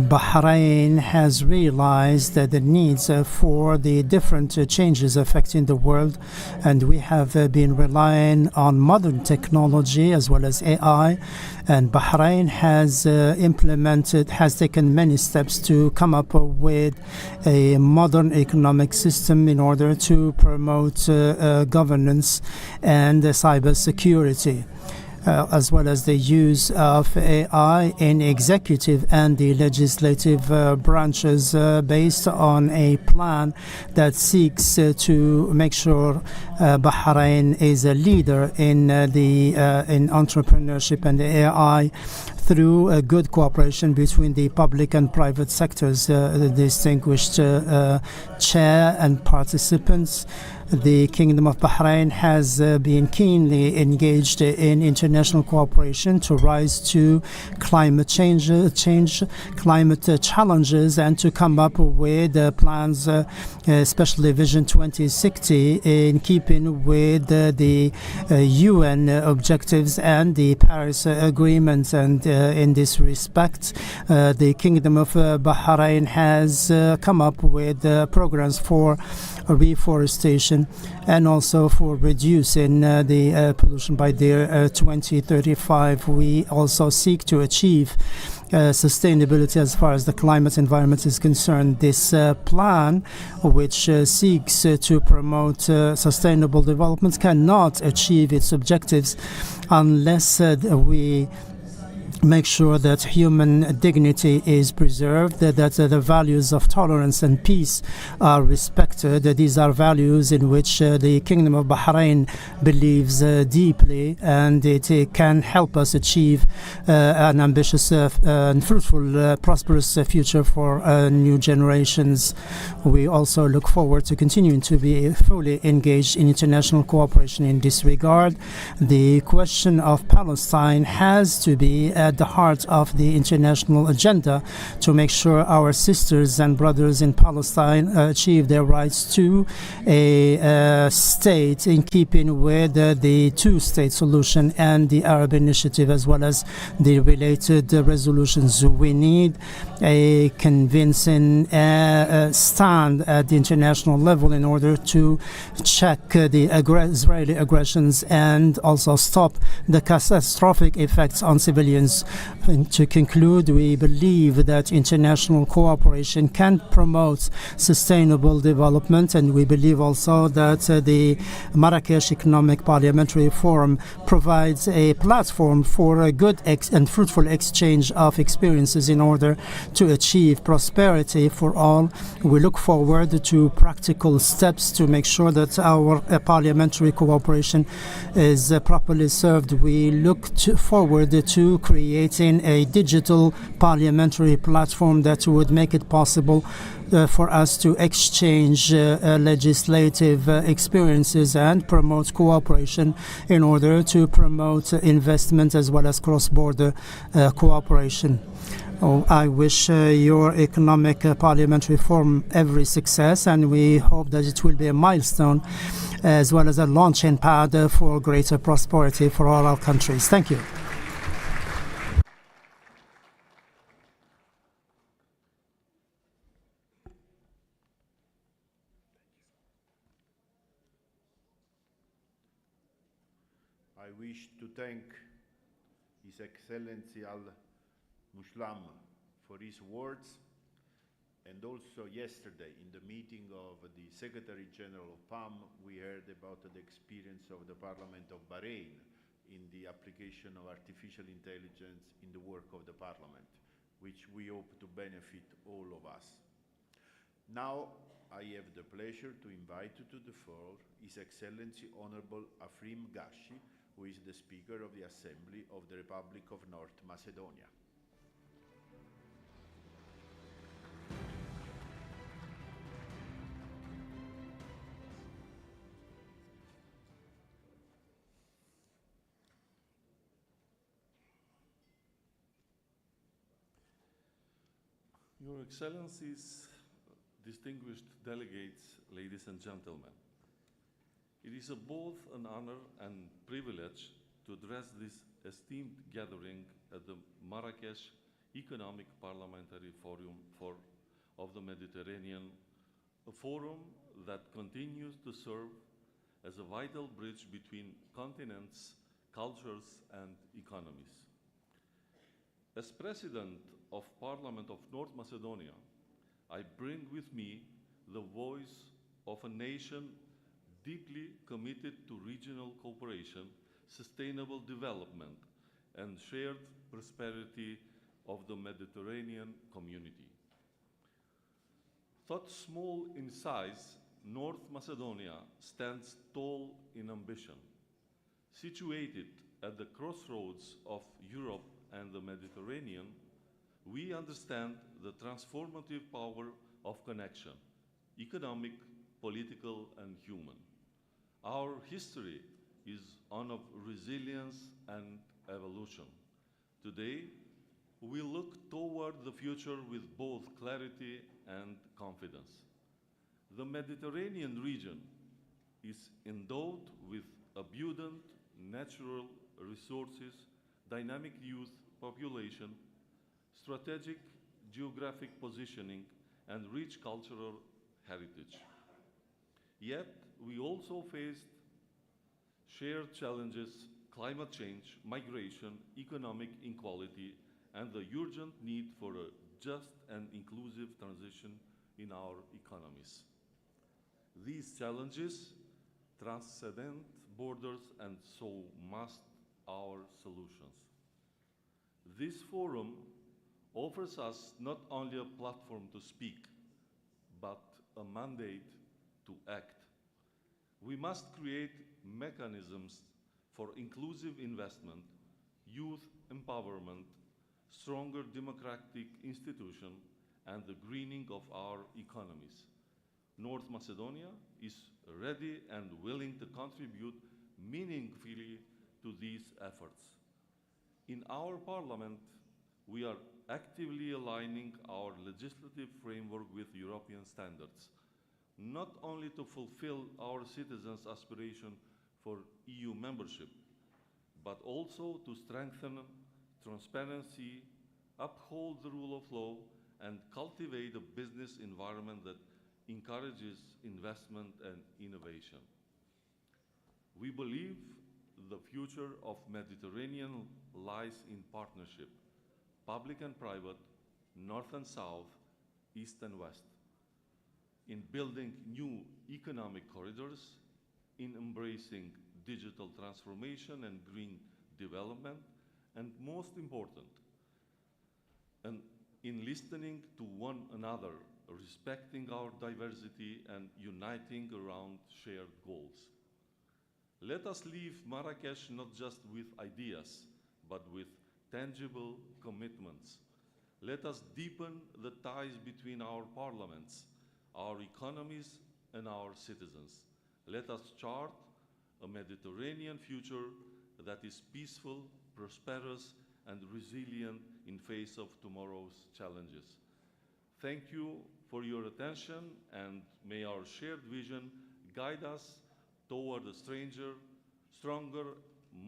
Bahrain has realized that the needs for the different changes affecting the world, and we have been relying on modern technology as well as AI, and Bahrain has taken many steps to come up with a modern economic system in order to promote governance and cybersecurity. As well as the use of AI in executive and the legislative branches based on a plan that seeks to make sure Bahrain is a leader in in entrepreneurship and AI through a good cooperation between the public and private sectors. The distinguished chair and participants, the Kingdom of Bahrain has been keenly engaged in international cooperation to rise to climate change, climate challenges, and to come up with plans, especially Vision 2060, in keeping with the UN objectives and the Paris Agreement, and in this respect. The Kingdom of Bahrain has come up with programs for reforestation and also for reducing the pollution by the year 2035. We also seek to achieve sustainability as far as the climate environment is concerned. This plan, which seeks to promote sustainable development, cannot achieve its objectives unless we make sure that human dignity is preserved, that the values of tolerance and peace are respected. These are values in which the Kingdom of Bahrain believes deeply, and it can help us achieve an ambitious and fruitful, prosperous future for new generations. We also look forward to continuing to be fully engaged in international cooperation in this regard. The question of Palestine has to be at the heart of the international agenda to make sure our sisters and brothers in Palestine achieve their rights to a state in keeping with the two-state solution and the Arab Initiative, as well as the related resolutions. We need a convincing stand at the international level in order to check the Israeli aggressions and also stop the catastrophic effects on civilians. And to conclude, we believe that international cooperation can promote sustainable development, and we believe also that the Marrakesh Economic Parliamentary Forum provides a platform for a good and fruitful exchange of experiences in order to achieve prosperity for all. We look forward to practical steps to make sure that our parliamentary cooperation is properly served. We look forward to creating a digital parliamentary platform that would make it possible for us to exchange legislative experiences and promote cooperation in order to promote investment as well as cross-border cooperation. I wish your economic parliamentary forum every success, and we hope that it will be a milestone as well as a launching pad for greater prosperity for all our countries. Thank you. I wish to thank His Excellency Al-Mushlam for his words, and also yesterday in the meeting of the Secretary General of PAM, we heard about the experience of the Parliament of Bahrain in the application of artificial intelligence in the work of the Parliament, which we hope to benefit all of us. Now, I have the pleasure to invite to the floor His Excellency Honorable Afrim Gashi, who is the Speaker of the Assembly of the Republic of North Macedonia. Your Excellencies, distinguished delegates, ladies and gentlemen, it is both an honor and privilege to address this esteemed gathering at the Marrakesh Economic Parliamentary Forum of the Mediterranean, a forum that continues to serve as a vital bridge between continents, cultures, and economies. As President of Parliament of North Macedonia, I bring with me the voice of a nation deeply committed to regional cooperation, sustainable development, and shared prosperity of the Mediterranean community. Thought small in size, North Macedonia stands tall in ambition. Situated at the crossroads of Europe and the Mediterranean, we understand the transformative power of connection, economic, political, and human. Our history is one of resilience and evolution. Today, we look toward the future with both clarity and confidence. The Mediterranean region is endowed with abundant natural resources, dynamic youth population, strategic geographic positioning, and rich cultural heritage. Yet, we also faced shared challenges: climate change, migration, economic inequality, and the urgent need for a just and inclusive transition in our economies. These challenges transcend borders, and so must our solutions. This forum offers us not only a platform to speak, but a mandate to act. We must create mechanisms for inclusive investment, youth empowerment, stronger democratic institutions, and the greening of our economies. North Macedonia is ready and willing to contribute meaningfully to these efforts. In our Parliament, we are actively aligning our legislative framework with European standards, not only to fulfill our citizens' aspiration for EU membership, but also to strengthen transparency, uphold the rule of law, and cultivate a business environment that encourages investment and innovation. We believe the future of Mediterranean lies in partnership, public and private, north and south, east and west, in building new economic corridors, in embracing digital transformation and green development, and most important, in listening to one another, respecting our diversity, and uniting around shared goals. Let us leave Marrakesh not just with ideas, but with tangible commitments. Let us deepen the ties between our parliaments, our economies, and our citizens. Let us chart a Mediterranean future that is peaceful, prosperous, and resilient in face of tomorrow's challenges. Thank you for your attention, and may our shared vision guide us toward a stronger,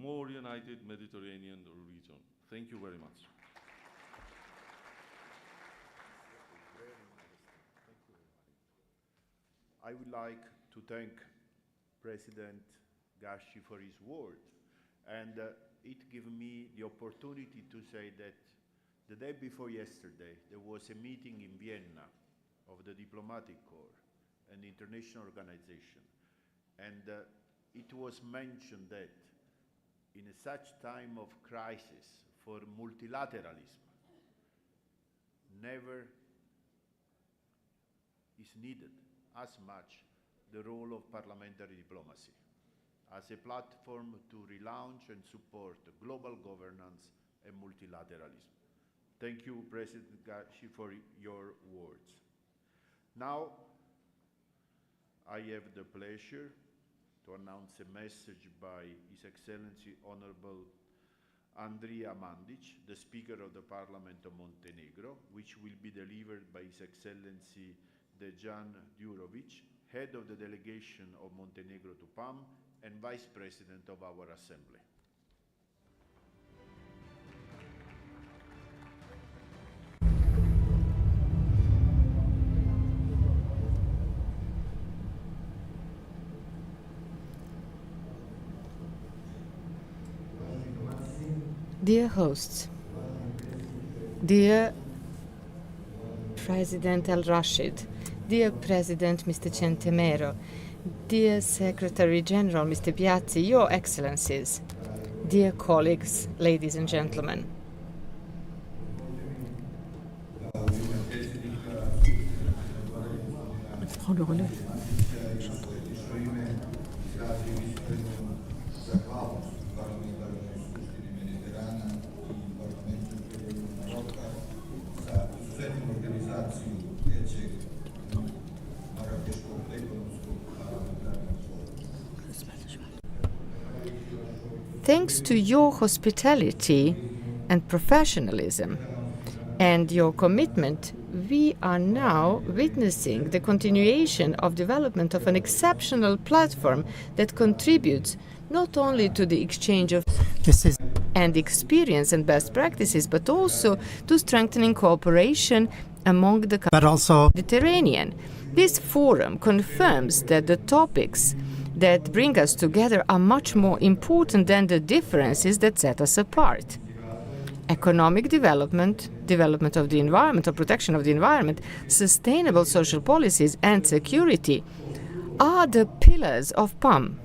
more united Mediterranean region. Thank you very much. I would like to thank President Gashi for his word, and it gave me the opportunity to say that the day before yesterday there was a meeting in Vienna of the Diplomatic Corps, an international organization, and it was mentioned that in such time of crisis for multilateralism, never is needed as much the role of parliamentary diplomacy as a platform to relaunch and support global governance and multilateralism. Thank you, President Gashi, for your words. Now, I have the pleasure to announce a message by His Excellency Honorable Andrija Mandić, the Speaker of the Parliament of Montenegro, which will be delivered by His Excellency Dejan Đurović, Head of the Delegation of Montenegro to PAM and Vice President of our Assembly. Dear hosts, dear President El Rashid, dear President Mr. Centemero, dear Secretary General Mr. Piazzi, Your Excellencies, dear colleagues, ladies and gentlemen. Thanks to your hospitality and professionalism and your commitment, we are now witnessing the continuation of development of an exceptional platform that contributes not only to the exchange of and experience and best practices, but also to strengthening cooperation among the countries but also of the Mediterranean. This forum confirms that the topics that bring us together are much more important than the differences that set us apart. Economic development, development of the environment or protection of the environment, sustainable social policies and security are the pillars of PAM,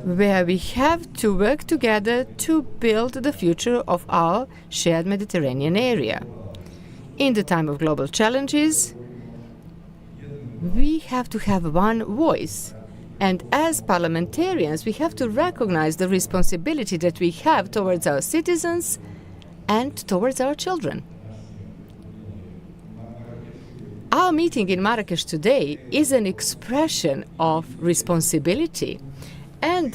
where we have to work together to build the future of our shared Mediterranean area. In the time of global challenges, we have to have one voice. And as parliamentarians, we have to recognize the responsibility that we have towards our citizens and towards our children. Our meeting in Marrakesh today is an expression of responsibility and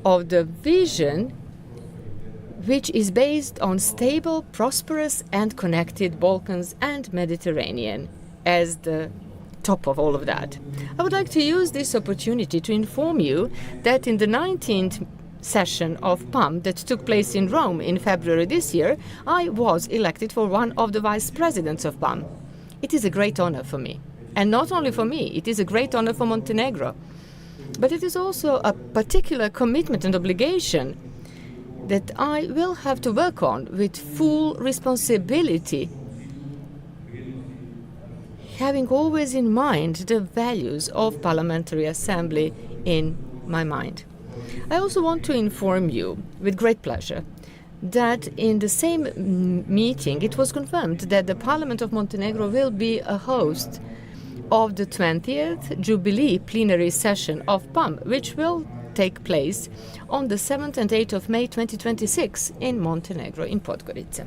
of the vision which is based on stable, prosperous and connected Balkans and Mediterranean as the top of all of that. I would like to use this opportunity to inform you that in the 19th session of PAM that took place in Rome in February this year, I was elected for one of the vice presidents of PAM. It is a great honor for me. And not only for me, it is a great honor for Montenegro. But it is also a particular commitment and obligation that I will have to work on with full responsibility, having always in mind the values of Parliamentary Assembly in my mind. I also want to inform you, with great pleasure, that in the same meeting it was confirmed that the Parliament of Montenegro will be a host of the 20th Jubilee plenary session of PAM, which will take place on the 7th and 8th of May 2026 in Montenegro, in Podgorica.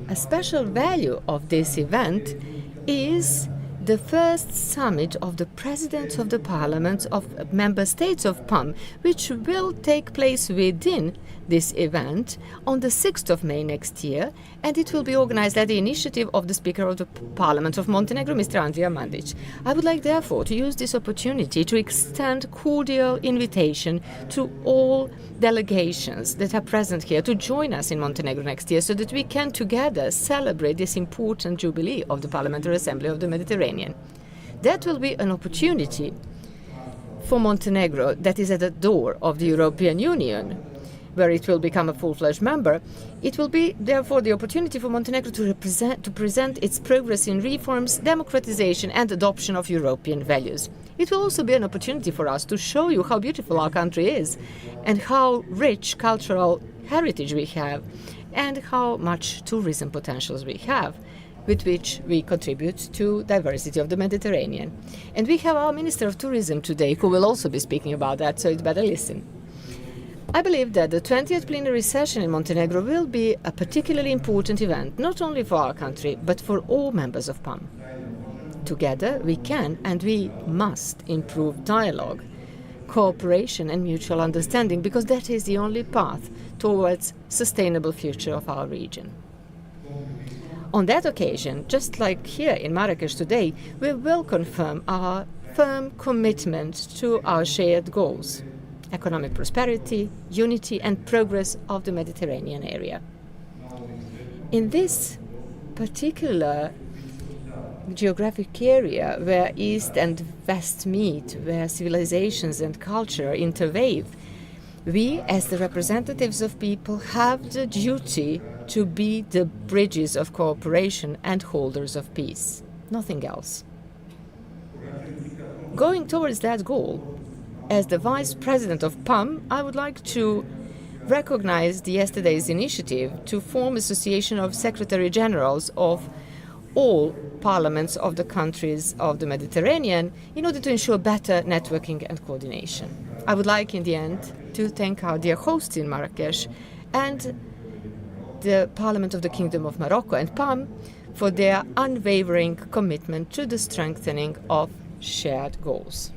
A special value of this event is the first summit of the presidents of the parliaments of member states of PAM, which will take place within this event on the 6th of May next year, and it will be organized at the initiative of the Speaker of the Parliament of Montenegro, Mr. Andrija Mandić. I would like, therefore, to use this opportunity to extend cordial invitation to all delegations that are present here to join us in Montenegro next year so that we can together celebrate this important jubilee of the Parliamentary Assembly of the Mediterranean. That will be an opportunity for Montenegro that is at the door of the European Union, where it will become a full-fledged member. It will be, therefore, the opportunity for Montenegro to present its progress in reforms, democratization and adoption of European values. It will also be an opportunity for us to show you how beautiful our country is and how rich cultural heritage we have and how much tourism potentials we have, with which we contribute to diversity of the Mediterranean. And we have our Minister of Tourism today who will also be speaking about that, so you'd better listen. I believe that the 20th plenary session in Montenegro will be a particularly important event, not only for our country, but for all members of PAM. Together, we can and we must improve dialogue, cooperation and mutual understanding, because that is the only path towards sustainable future of our region. On that occasion, just like here in Marrakesh today, we will confirm our firm commitment to our shared goals: economic prosperity, unity and progress of the Mediterranean area. In this particular geographic area where East and West meet, where civilizations and culture interweave, we as the representatives of people have the duty to be the bridges of cooperation and holders of peace, nothing else. Going towards that goal, as the Vice President of PAM, I would like to recognize yesterday's initiative to form Association of Secretary Generals of all parliaments of the countries of the Mediterranean in order to ensure better networking and coordination. I would like, in the end, to thank our dear hosts in Marrakesh and the Parliament of the Kingdom of Morocco and PAM for their unwavering commitment to the strengthening of shared goals.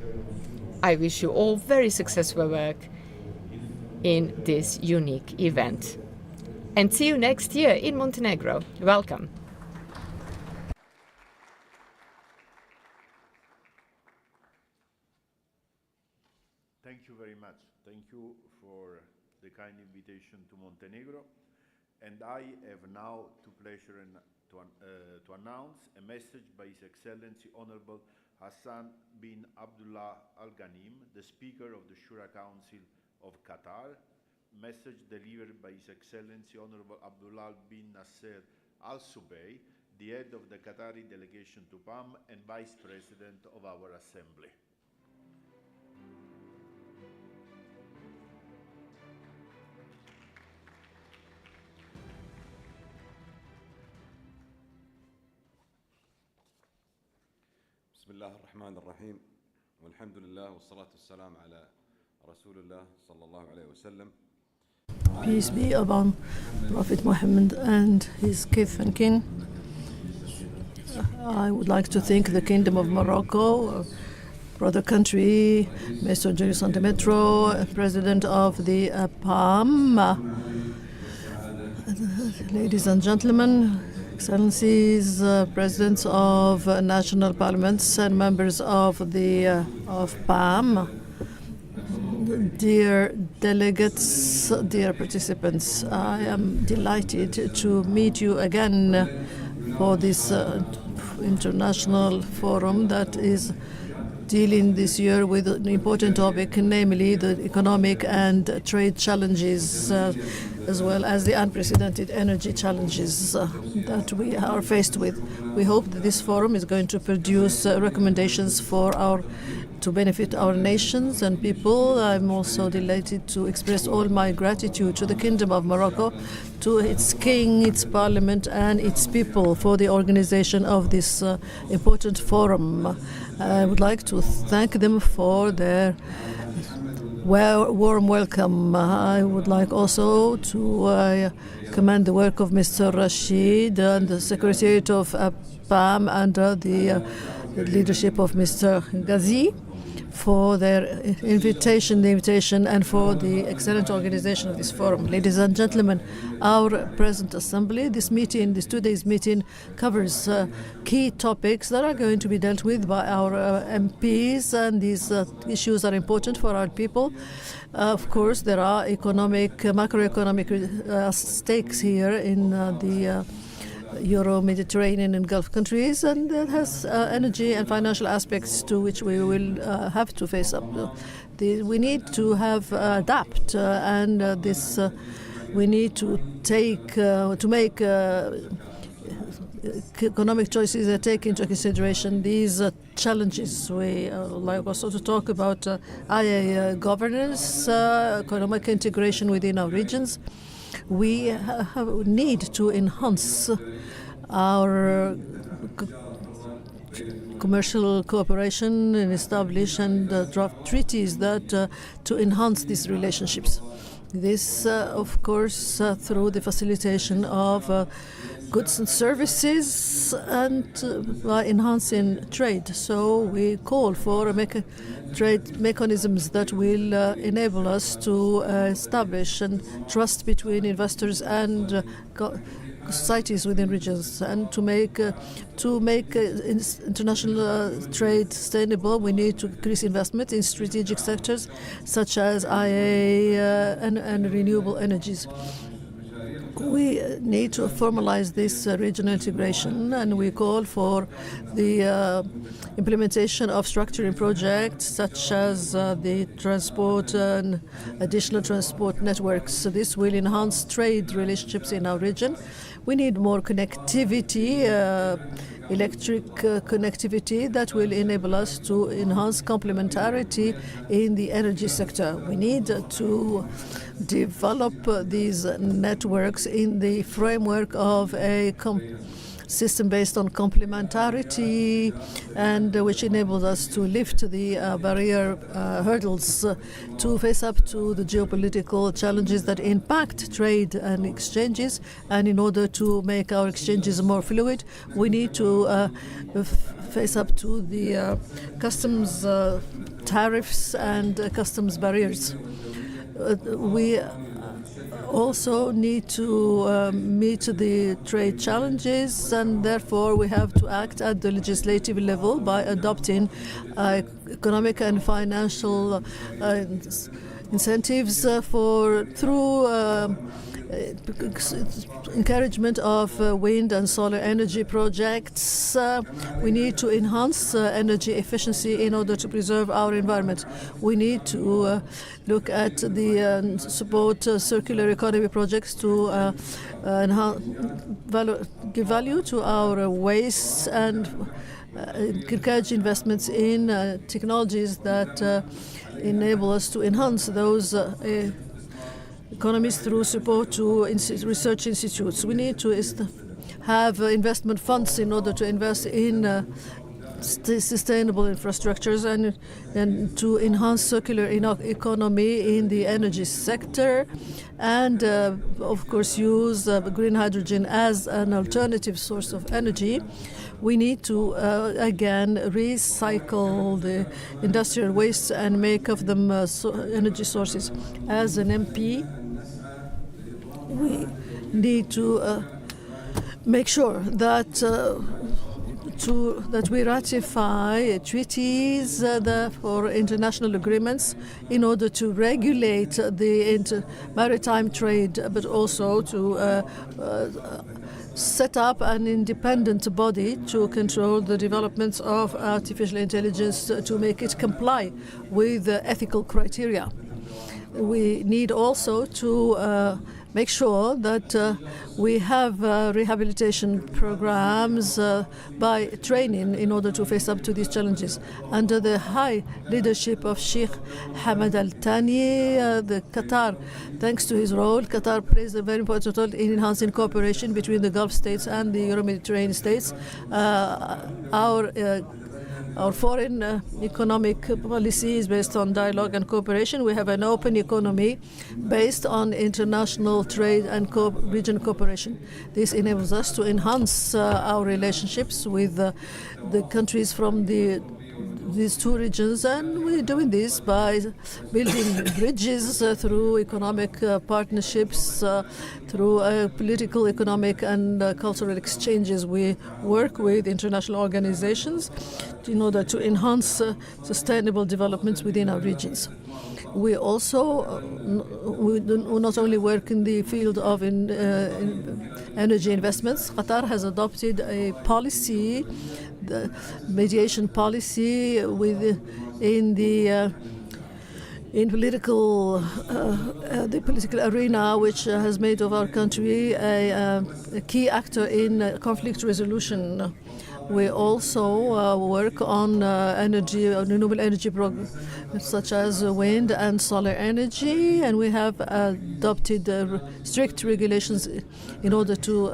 I wish you all very successful work in this unique event. And see you next year in Montenegro. Welcome. Thank you very much. kind invitation to Montenegro, and I have now the pleasure to announce a message by His Excellency Honorable Hassan bin Abdullah Al Ghanim, the Speaker of the Shura Council of Qatar. Message delivered by His Excellency Honorable Abdullah bin Nasser Al Subay, the head of the Qatari delegation to PAM and Vice President of our Assembly. بسم الله الرحمن الرحيم والحمد لله والصلاة والسلام على رسول الله صلى الله عليه وسلم. Peace be upon Prophet Muhammad and his kith and kin. I would like to thank the Kingdom of Morocco, brother country, Mr. Jerry Santimetro, President of the PAM, ladies and gentlemen, Excellencies, Presidents of national parliaments and members of the PAM, dear delegates, dear participants, I am delighted to meet you again for this international forum that is dealing this year with an important topic, namely the economic and trade challenges, as well as the unprecedented energy challenges that we are faced with. We hope that this forum is going to produce recommendations to benefit our nations and people. I'm also delighted to express all my gratitude to the Kingdom of Morocco, to its king, its parliament, and its people for the organization of this important forum. I would like to thank them for their warm welcome. I would like also to commend the work of Mr. Rashid and the Secretariat of PAM under the leadership of Mr. Ghazi for their invitation and for the excellent organization of this forum. Ladies and gentlemen, our present assembly, this today's meeting covers key topics that are going to be dealt with by our MPs, and these issues are important for our people. Of course, there are macroeconomic stakes here in the Euro-Mediterranean and Gulf countries, and it has energy and financial aspects to which we will have to face up. We need to adapt, and we need to make economic choices that take into consideration these challenges. We like also to talk about IA governance, economic integration within our regions. We need to enhance our commercial cooperation and establish and draft treaties that to enhance these relationships. This, of course, through the facilitation of goods and services and by enhancing trade. So we call for trade mechanisms that will enable us to establish and trust between investors and societies within regions, and to make international trade sustainable. We need to increase investment in strategic sectors such as IA and renewable energies. We need to formalize this regional integration, and we call for the implementation of structuring projects such as the transport and additional transport networks. So this will enhance trade relationships in our region. We need more connectivity, electric connectivity that will enable us to enhance complementarity in the energy sector. We need to develop these networks in the framework of a system based on complementarity, and which enables us to lift the barrier hurdles to face up to the geopolitical challenges that impact trade and exchanges. And in order to make our exchanges more fluid, we need to face up to the customs tariffs and customs barriers. We also need to meet the trade challenges, and therefore we have to act at the legislative level by adopting economic and financial incentives through encouragement of wind and solar energy projects. We need to enhance energy efficiency in order to preserve our environment. We need to look at the support circular economy projects to give value to our waste and encourage investments in technologies that enable us to enhance those economies through support to research institutes. We need to have investment funds in order to invest in sustainable infrastructures and to enhance circular economy in the energy sector, and of course use green hydrogen as an alternative source of energy. We need to again recycle the industrial wastes and make of them energy sources. As an MP, we need to make sure that we ratify treaties for international agreements in order to regulate the maritime trade, but also to set up an independent body to control the developments of artificial intelligence to make it comply with ethical criteria. We need also to make sure that we have rehabilitation programs by training in order to face up to these challenges. Under the high leadership of Sheikh Hamad Al Thani, the Qatar, thanks to his role, Qatar plays a very important role in enhancing cooperation between the Gulf states and the Euro-Mediterranean states. Our foreign economic policy is based on dialogue and cooperation. We have an open economy based on international trade and regional cooperation. This enables us to enhance our relationships with the countries from these two regions, and we're doing this by building bridges through economic partnerships, through political, economic, and cultural exchanges. We work with international organizations in order to enhance sustainable developments within our regions. We also we not only work in the field of energy investments. Qatar has adopted a policy, the mediation policy in the political arena, which has made of our country a key actor in conflict resolution. We also work on renewable energy programs such as wind and solar energy, and we have adopted strict regulations in order to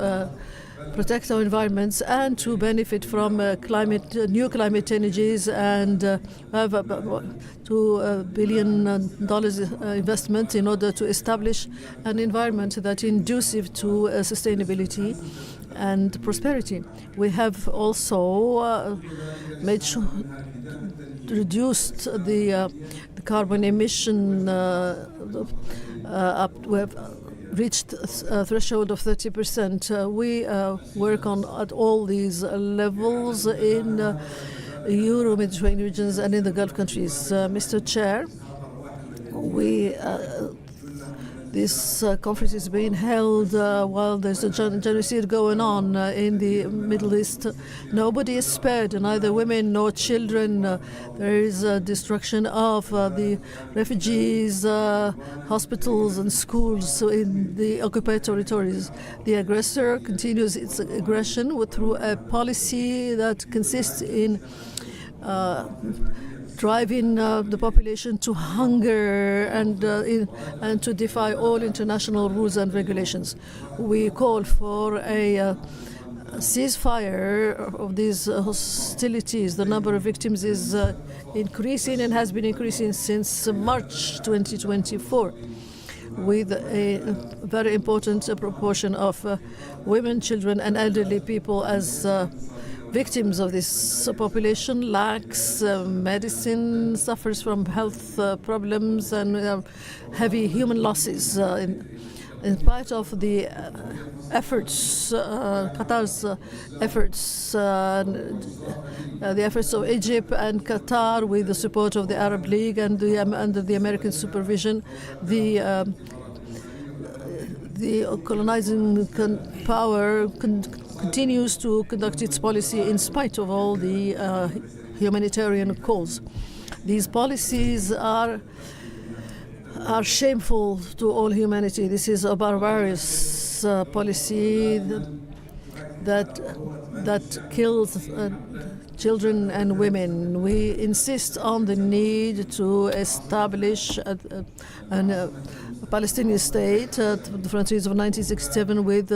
protect our environments and to benefit from new climate energies, and have $2 billion investment in order to establish an environment that is conducive to sustainability and prosperity. We have also reduced the carbon emission we have reached a threshold of 30%. We work at all these levels in Euro-Mediterranean regions and in the Gulf countries. Mr. Chair, this conference is being held while there's a genocide going on in the Middle East. Nobody is spared, neither women nor children. There is destruction of the refugees, hospitals and schools in the occupied territories. The aggressor continues its aggression through a policy that consists in driving the population to hunger and to defy all international rules and regulations. We call for a ceasefire of these hostilities. The number of victims is increasing and has been increasing since March 2024, with a very important proportion of women, children and elderly people as victims of this. Population lacks medicine, suffers from health problems and heavy human losses. in spite of the efforts, Qatar's efforts, the efforts of Egypt and Qatar with the support of the Arab League and under the American supervision, the colonizing power continues to conduct its policy in spite of all the humanitarian calls. These policies are shameful to all humanity. This is a barbarous policy that kills children and women. We insist on the need to establish a Palestinian state at the frontiers of 1967 with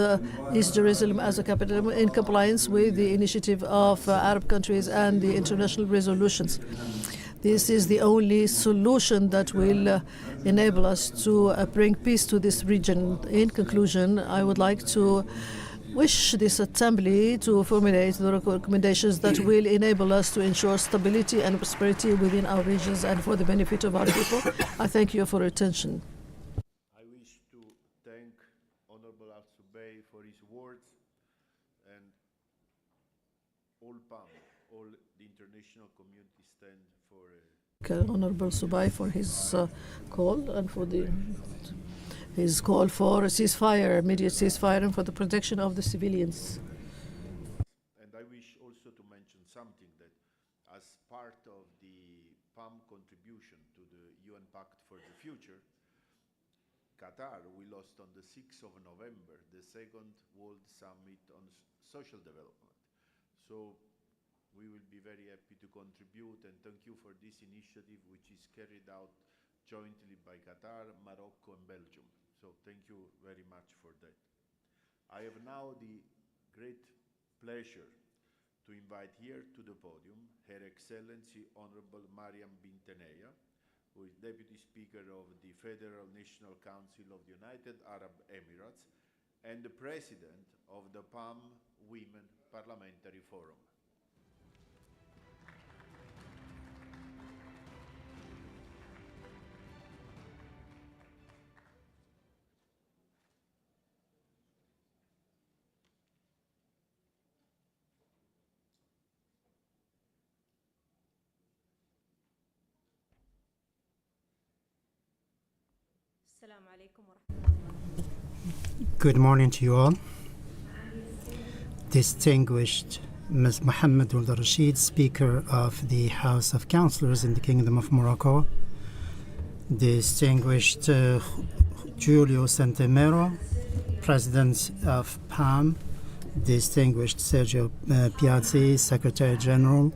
East Jerusalem as a capital in compliance with the initiative of Arab countries and the international resolutions. This is the only solution that will enable us to bring peace to this region. In conclusion, I would like to wish this assembly to formulate the recommendations that will enable us to ensure stability and prosperity within our regions and for the benefit of our people. I thank you for your attention. I wish to thank Honorable Al-Subay for his words and all PAM, all the international community stand for Honorable Subay for his call and for his call for a ceasefire, immediate ceasefire, and for the protection of the civilians. And I wish also to mention something that as part of the PAM contribution to the UN Pact for the Future, Qatar, we lost on the 6th of November, the second World Summit on Social Development. So we will be very happy to contribute, and thank you for this initiative, which is carried out jointly by Qatar, Morocco, and Belgium. So thank you very much for that. I have now the great pleasure to invite here to the podium Her Excellency Honorable Mariam Binteneya, who is Deputy Speaker of the Federal National Council of the United Arab Emirates and the President of the PAM Women Parliamentary Forum. Good morning to you all. Distinguished Ms. Mohammed Al-Rashid, Speaker of the House of Councilors in the Kingdom of Morocco, distinguished Giulio Santemero, President of PAM, distinguished Sergio Piazzi, Secretary General,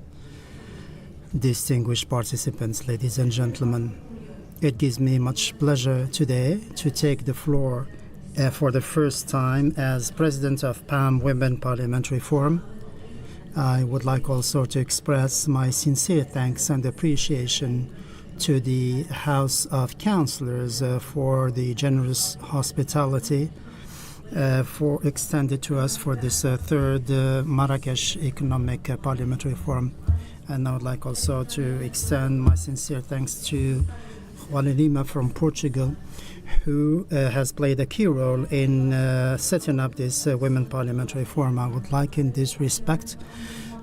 distinguished participants, ladies and gentlemen. It gives me much pleasure today to take the floor for the first time as President of PAM Women Parliamentary Forum. I would like also to express my sincere thanks and appreciation to the House of Councilors for the generous hospitality for extended to us for this third Marrakesh Economic Parliamentary Forum. And I would like also to extend my sincere thanks to Juan Lima from Portugal, who has played a key role in setting up this Women Parliamentary Forum. I would like in this respect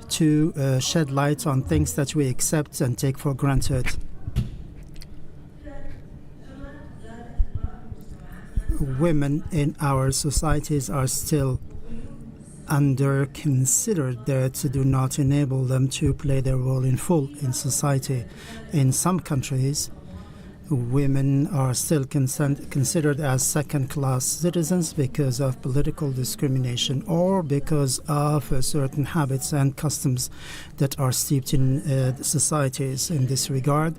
to shed light on things that we accept and take for granted. Women in our societies are still under-considered that do not enable them to play their role in full in society. In some countries, women are still considered as second-class citizens because of political discrimination or because of certain habits and customs that are steeped in societies. In this regard,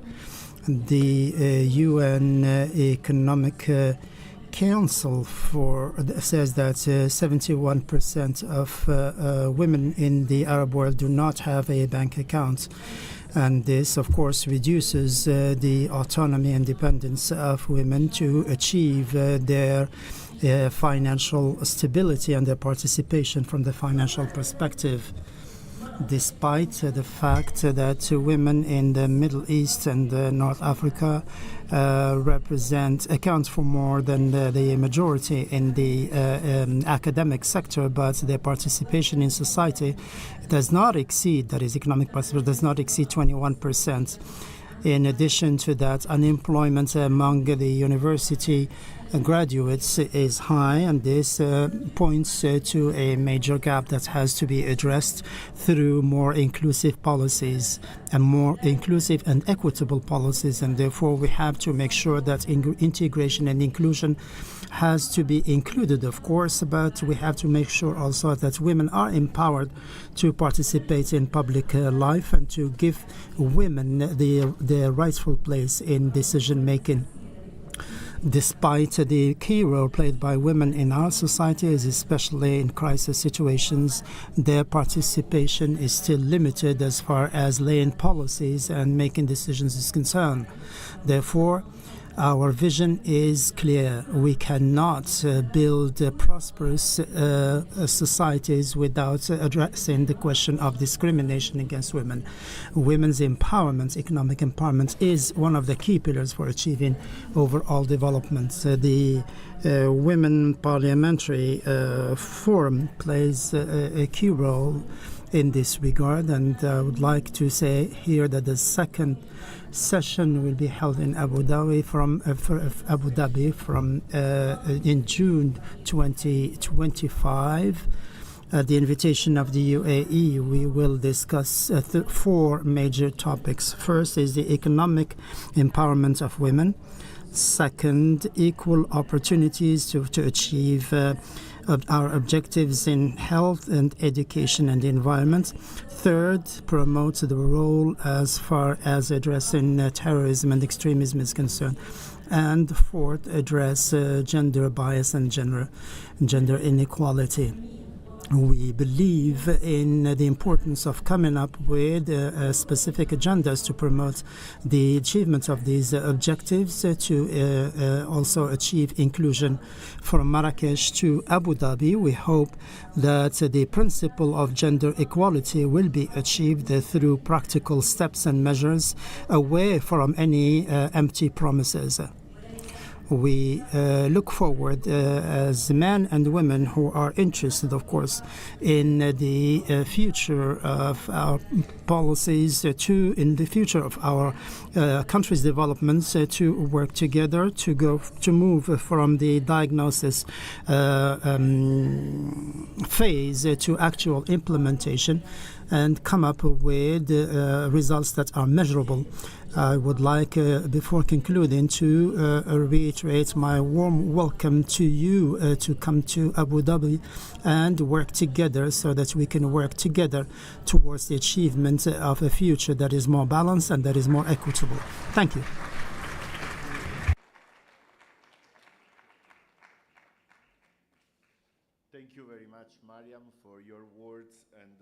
the UN Economic Council says that 71% of women in the Arab world do not have a bank account. And this, of course, reduces the autonomy and independence of women to achieve their financial stability and their participation from the financial perspective. despite the fact that women in the Middle East and North Africa account for more than the majority in the academic sector, but their participation in society does not exceed, that is economic participation, does not exceed 21%. In addition to that, unemployment among the university graduates is high, and this points to a major gap that has to be addressed through more inclusive policies and more inclusive and equitable policies, and therefore we have to make sure that integration and inclusion has to be included, of course, but we have to make sure also that women are empowered to participate in public life and to give women their rightful place in decision making. Despite the key role played by women in our societies, especially in crisis situations, their participation is still limited as far as laying policies and making decisions is concerned. Therefore, our vision is clear. We cannot build prosperous societies without addressing the question of discrimination against women. Women's empowerment, economic empowerment, is one of the key pillars for achieving overall development. The Women Parliamentary Forum plays a key role in this regard, and I would like to say here that the second session will be held in Abu Dhabi in June 2025. At the invitation of the UAE, we will discuss four major topics. First is the economic empowerment of women. Second, equal opportunities to achieve our objectives in health and education and the environment. Third, promote the role as far as addressing terrorism and extremism is concerned. And fourth, address gender bias and gender inequality. We believe in the importance of coming up with specific agendas to promote the achievement of these objectives, to also achieve inclusion. From Marrakesh to Abu Dhabi, we hope that the principle of gender equality will be achieved through practical steps and measures away from any empty promises. We look forward as men and women who are interested, of course, in the future of our policies, in the future of our country's developments, to work together to move from the diagnosis phase to actual implementation and come up with results that are measurable. I would like, before concluding, to reiterate my warm welcome to you to come to Abu Dhabi and work together so that we can work together towards the achievement of a future that is more balanced and that is more equitable. Thank you. Thank you very much, Mariam, for your words and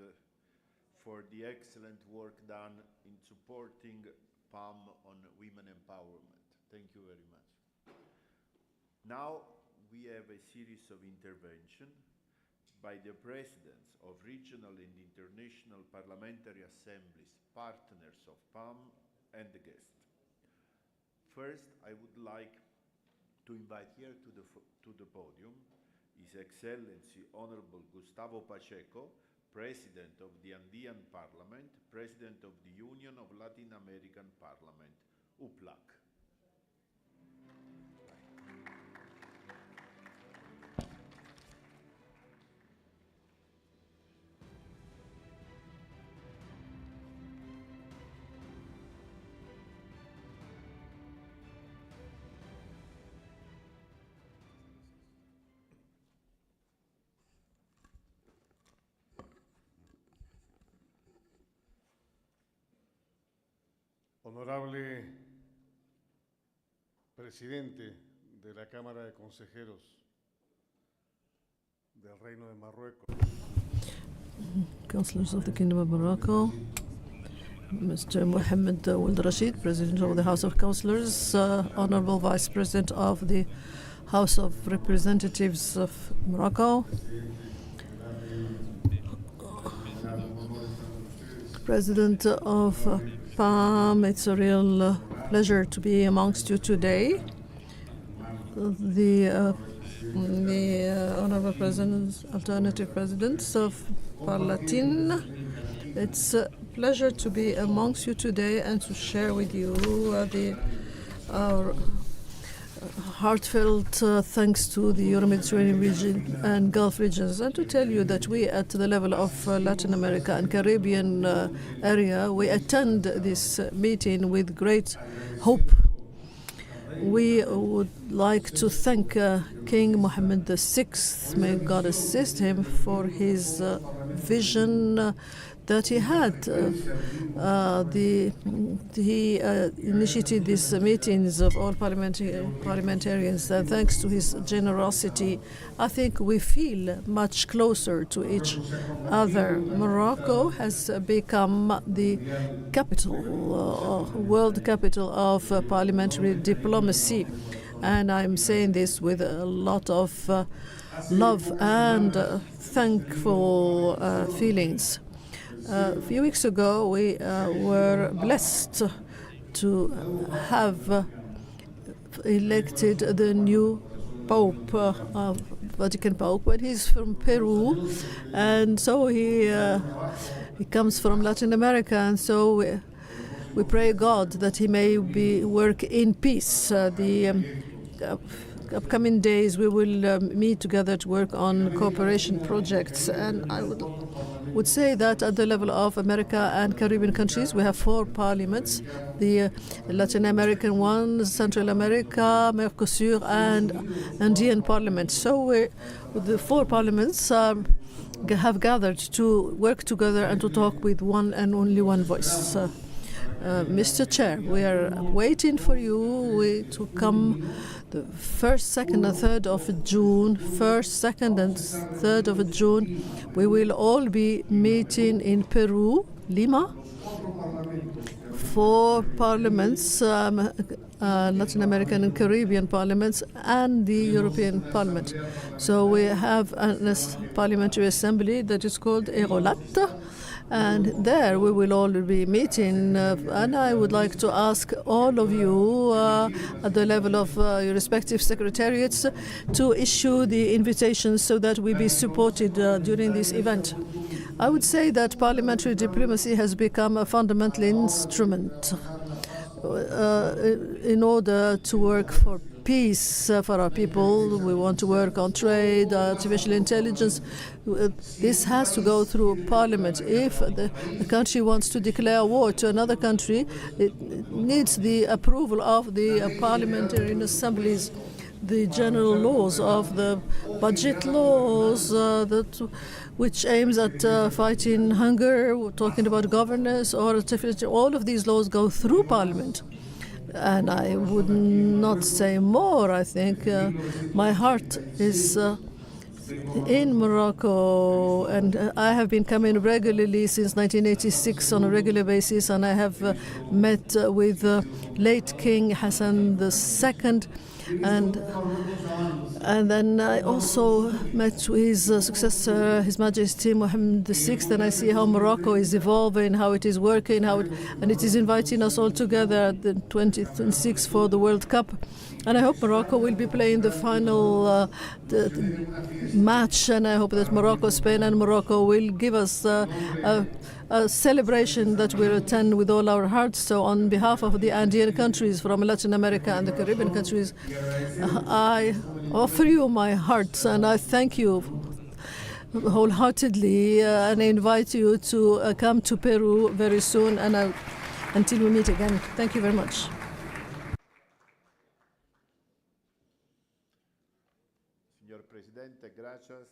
for the excellent work done in supporting PAM on women empowerment. Thank you very much. Now we have a series of interventions by the presidents of regional and international parliamentary assemblies, partners of PAM, and the guests. First, I would like to invite here to the podium His Excellency Honorable Gustavo Pacheco, President of the Andean Parliament, President of the Union of Latin American Parliament, UPLAC. Honorable Presidente de la Cámara de Consejeros del Reino de Marruecos. Councilors of the Kingdom of Morocco, Mr. Mohammed Ould Rashid, President of the House of Councilors, Honorable Vice President of the House of Representatives of Morocco, President of PAM, it's a real pleasure to be amongst you today. The Honorable Presidents, Alternative Presidents of Parlatin, it's a pleasure to be amongst you today and to share with you our heartfelt thanks to the Euro-Mediterranean region and Gulf regions, and to tell you that we at the level of Latin America and Caribbean area, we attend this meeting with great hope. We would like to thank King Mohammed VI, may God assist him, for his vision that he had. He initiated these meetings of all parliamentarians, and thanks to his generosity, I think we feel much closer to each other. Morocco has become the capital, world capital of parliamentary diplomacy, and I'm saying this with a lot of love and thankful feelings. A few weeks ago, we were blessed to have elected the new Pope, Vatican Pope, but he's from Peru, and so he comes from Latin America, and so we pray God that he may work in peace. The upcoming days we will meet together to work on cooperation projects, and I would say that at the level of America and Caribbean countries, we have 4 parliaments: the Latin American one, Central America, Mercosur, and Andean Parliament. So the 4 parliaments have gathered to work together and to talk with one and only one voice. Mr. Chair, we are waiting for you to come the 1st, 2nd, and 3rd of June. 1st, 2nd, and 3rd of June, we will all be meeting in Peru, Lima. 4 parliaments, Latin American and Caribbean parliaments, and the European Parliament. So we have a parliamentary assembly that is called Erolat, and there we will all be meeting, and I would like to ask all of you at the level of your respective secretariats to issue the invitations so that we be supported during this event. I would say that parliamentary diplomacy has become a fundamental instrument in order to work for peace for our people. We want to work on trade, artificial intelligence. This has to go through Parliament. If the country wants to declare war to another country, it needs the approval of the parliamentary assemblies. The general laws of the budget laws which aims at fighting hunger, we're talking about governance, or all of these laws go through Parliament. And I would not say more. I think my heart is in Morocco, and I have been coming regularly since 1986 on a regular basis, and I have met with late King Hassan II, and then I also met with his successor, His Majesty Mohammed VI, and I see how Morocco is evolving, how it is working, and it is inviting us all together at the 2026 for the World Cup. And I hope Morocco will be playing the final match, and I hope that Morocco, Spain and Morocco will give us a celebration that we'll attend with all our hearts. So on behalf of the Andean countries from Latin America and the Caribbean countries, I offer you my heart, and I thank you wholeheartedly, and I invite you to come to Peru very soon, and until we meet again. Thank you very much. Signor Presidente, gracias.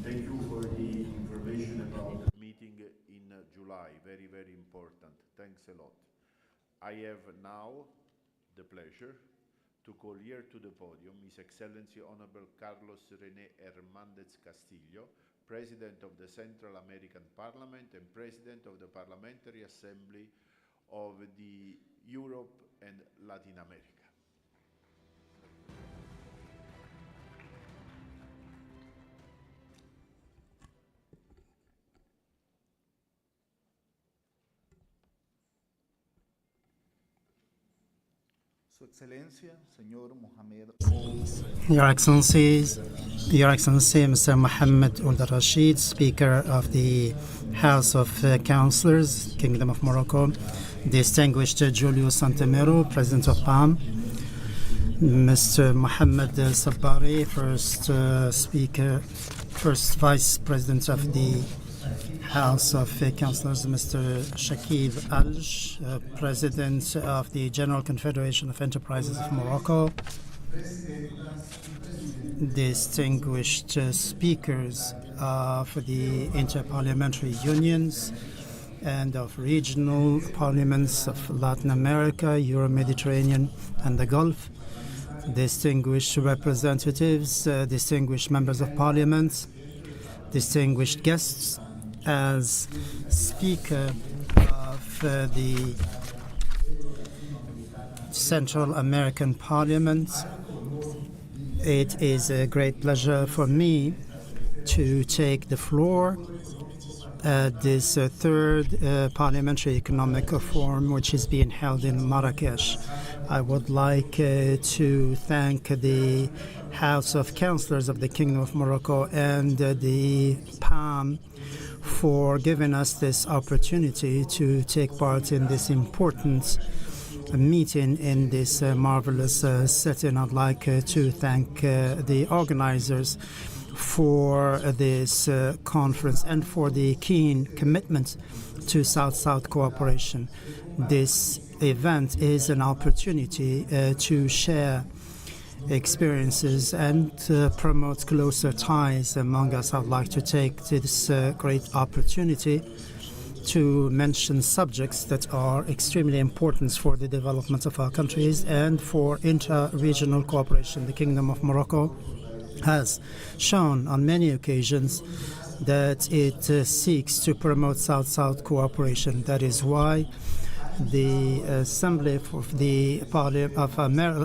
Thank you for the information about the meeting in July. Very, very important. Thanks a lot. I have now the pleasure to call here to the podium His Excellency Honorable Carlos René Hernández Castillo, President of the Central American Parliament and President of the Parliamentary Assembly of the Europe and Latin America. Su Excelencia, Señor Mohammed. Your Excellencies, Your Excellency, Mr. Mohammed Ould Rashid, Speaker of the House of Councilors, Kingdom of Morocco, distinguished Giulio Santamero, President of PAM, Mr. Mohammed Sabari, First Vice President of the House of Councilors, Mr. Shakib Alj, President of the General Confederation of Enterprises of Morocco, distinguished speakers of the interparliamentary unions and of regional parliaments of Latin America, Euro-Mediterranean, and the Gulf, distinguished representatives, distinguished members of parliament, distinguished guests. As Speaker of the Central American Parliament, it is a great pleasure for me to take the floor at this third Parliamentary Economic Forum, which is being held in Marrakesh. I would like to thank the House of Councilors of the Kingdom of Morocco and the PAM for giving us this opportunity to take part in this important meeting in this marvelous setting. I'd like to thank the organizers for this conference and for the keen commitment to South-South cooperation. This event is an opportunity to share experiences and promote closer ties among us. I'd like to take this great opportunity to mention subjects that are extremely important for the development of our countries and for inter-regional cooperation. The Kingdom of Morocco has shown on many occasions that it seeks to promote South-South cooperation. That is why the Assembly of the Parliament of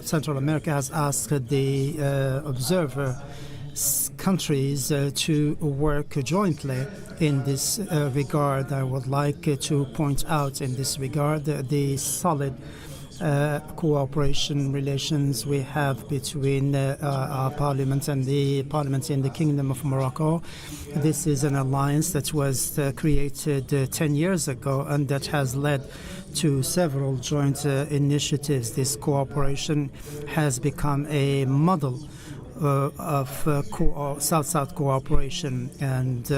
Central America has asked the observer countries to work jointly in this regard. I would like to point out in this regard the solid cooperation relations we have between our parliament and the parliament in the Kingdom of Morocco. This is an alliance that was created 10 years ago and that has led to several joint initiatives. This cooperation has become a model of South-South cooperation, and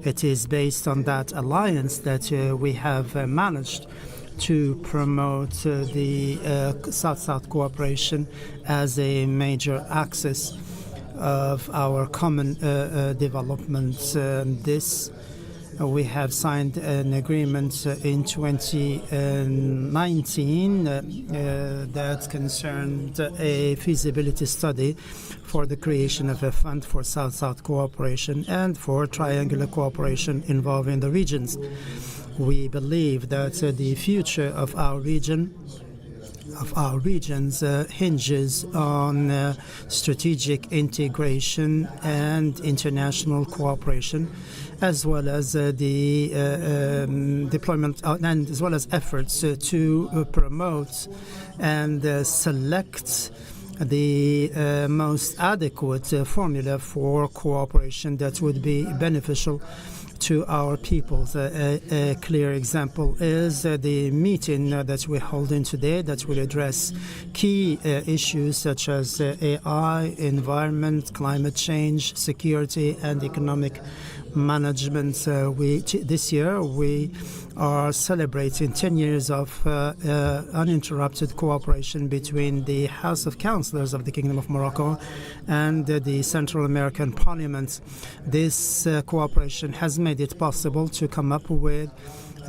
it is based on that alliance that we have managed to promote the South-South cooperation as a major axis of our common development. We have signed an agreement in 2019 that concerned a feasibility study for the creation of a fund for South-South cooperation and for triangular cooperation involving the regions. We believe that the future of our regions hinges on strategic integration and international cooperation, as well as the deployment and as well as efforts to promote and select the most adequate formula for cooperation that would be beneficial to our peoples. A clear example is the meeting that we're holding today that will address key issues such as AI, environment, climate change, security, and economic management. This year we are celebrating 10 years of uninterrupted cooperation between the House of Councilors of the Kingdom of Morocco and the Central American Parliament. This cooperation has made it possible to come up with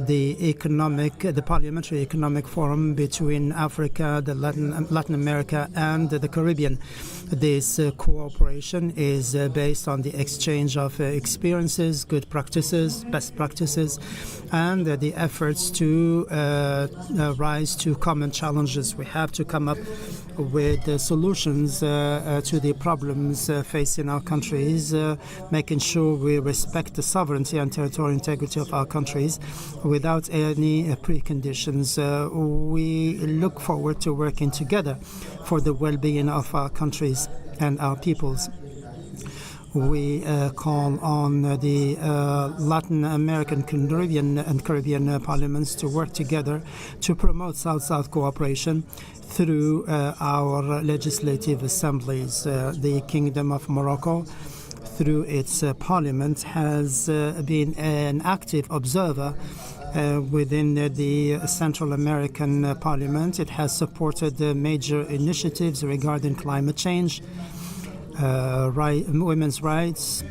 the Parliamentary Economic Forum between Africa, Latin America, and the Caribbean. This cooperation is based on the exchange of experiences, good practices, best practices, and the efforts to rise to common challenges. We have to come up with solutions to the problems facing our countries, making sure we respect the sovereignty and territorial integrity of our countries, without any preconditions. We look forward to working together for the well-being of our countries and our peoples. We call on the Latin American, Caribbean parliaments to work together to promote South-South cooperation through our legislative assemblies. The Kingdom of Morocco, through its parliament, has been an active observer within the Central American Parliament. It has supported major initiatives regarding climate change, women's rights,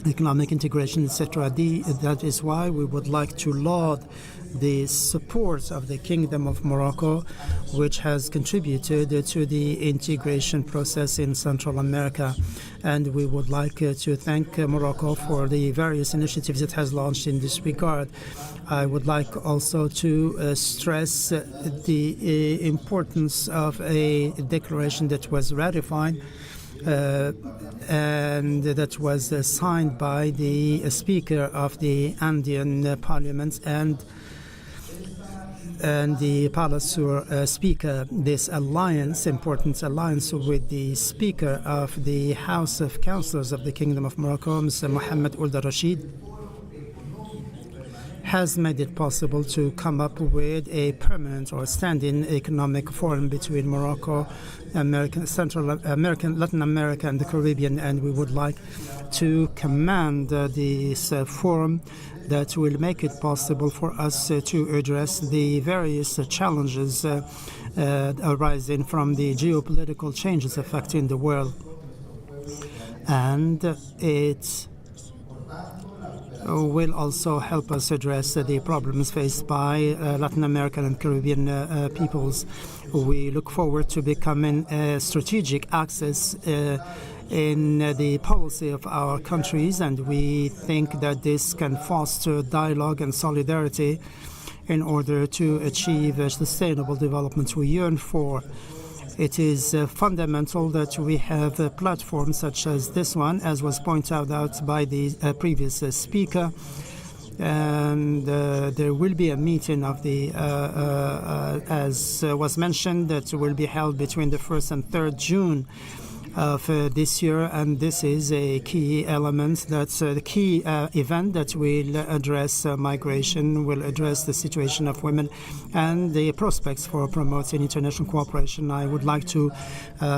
economic integration, etc. That is why we would like to laud the support of the Kingdom of Morocco, which has contributed to the integration process in Central America. And we would like to thank Morocco for the various initiatives it has launched in this regard. I would like also to stress the importance of a declaration that was ratified and that was signed by the Speaker of the Andean Parliament and the Palace Speaker. This alliance, important alliance with the Speaker of the House of Councilors of the Kingdom of Morocco, Mr. Mohammed Ould Rashid, has made it possible to come up with a permanent or standing economic forum between Morocco, Central American, Latin America, and the Caribbean. And we would like to commend this forum that will make it possible for us to address the various challenges arising from the geopolitical changes affecting the world. And it will also help us address the problems faced by Latin American and Caribbean peoples. We look forward to becoming a strategic axis in the policy of our countries, and we think that this can foster dialogue and solidarity in order to achieve a sustainable development we yearn for. It is fundamental that we have platforms such as this one, as was pointed out by the previous speaker. And there will be a meeting of the, as was mentioned, that will be held between the 1st and 3rd June of this year, and this is a key element, that's the key event that will address migration, will address the situation of women and the prospects for promoting international cooperation. I would like to,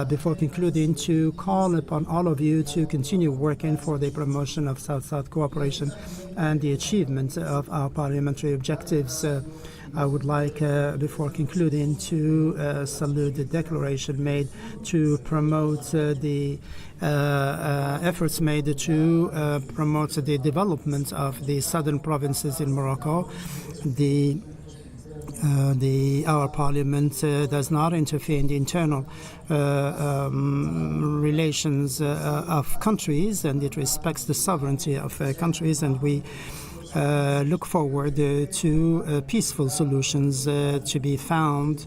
before concluding, to call upon all of you to continue working for the promotion of South-South cooperation and the achievement of our parliamentary objectives. I would like, before concluding, to salute the declaration made to promote the efforts made to promote the development of the southern provinces in Morocco. Our parliament does not interfere in the internal relations of countries, and it respects the sovereignty of countries, and we look forward to peaceful solutions to be found,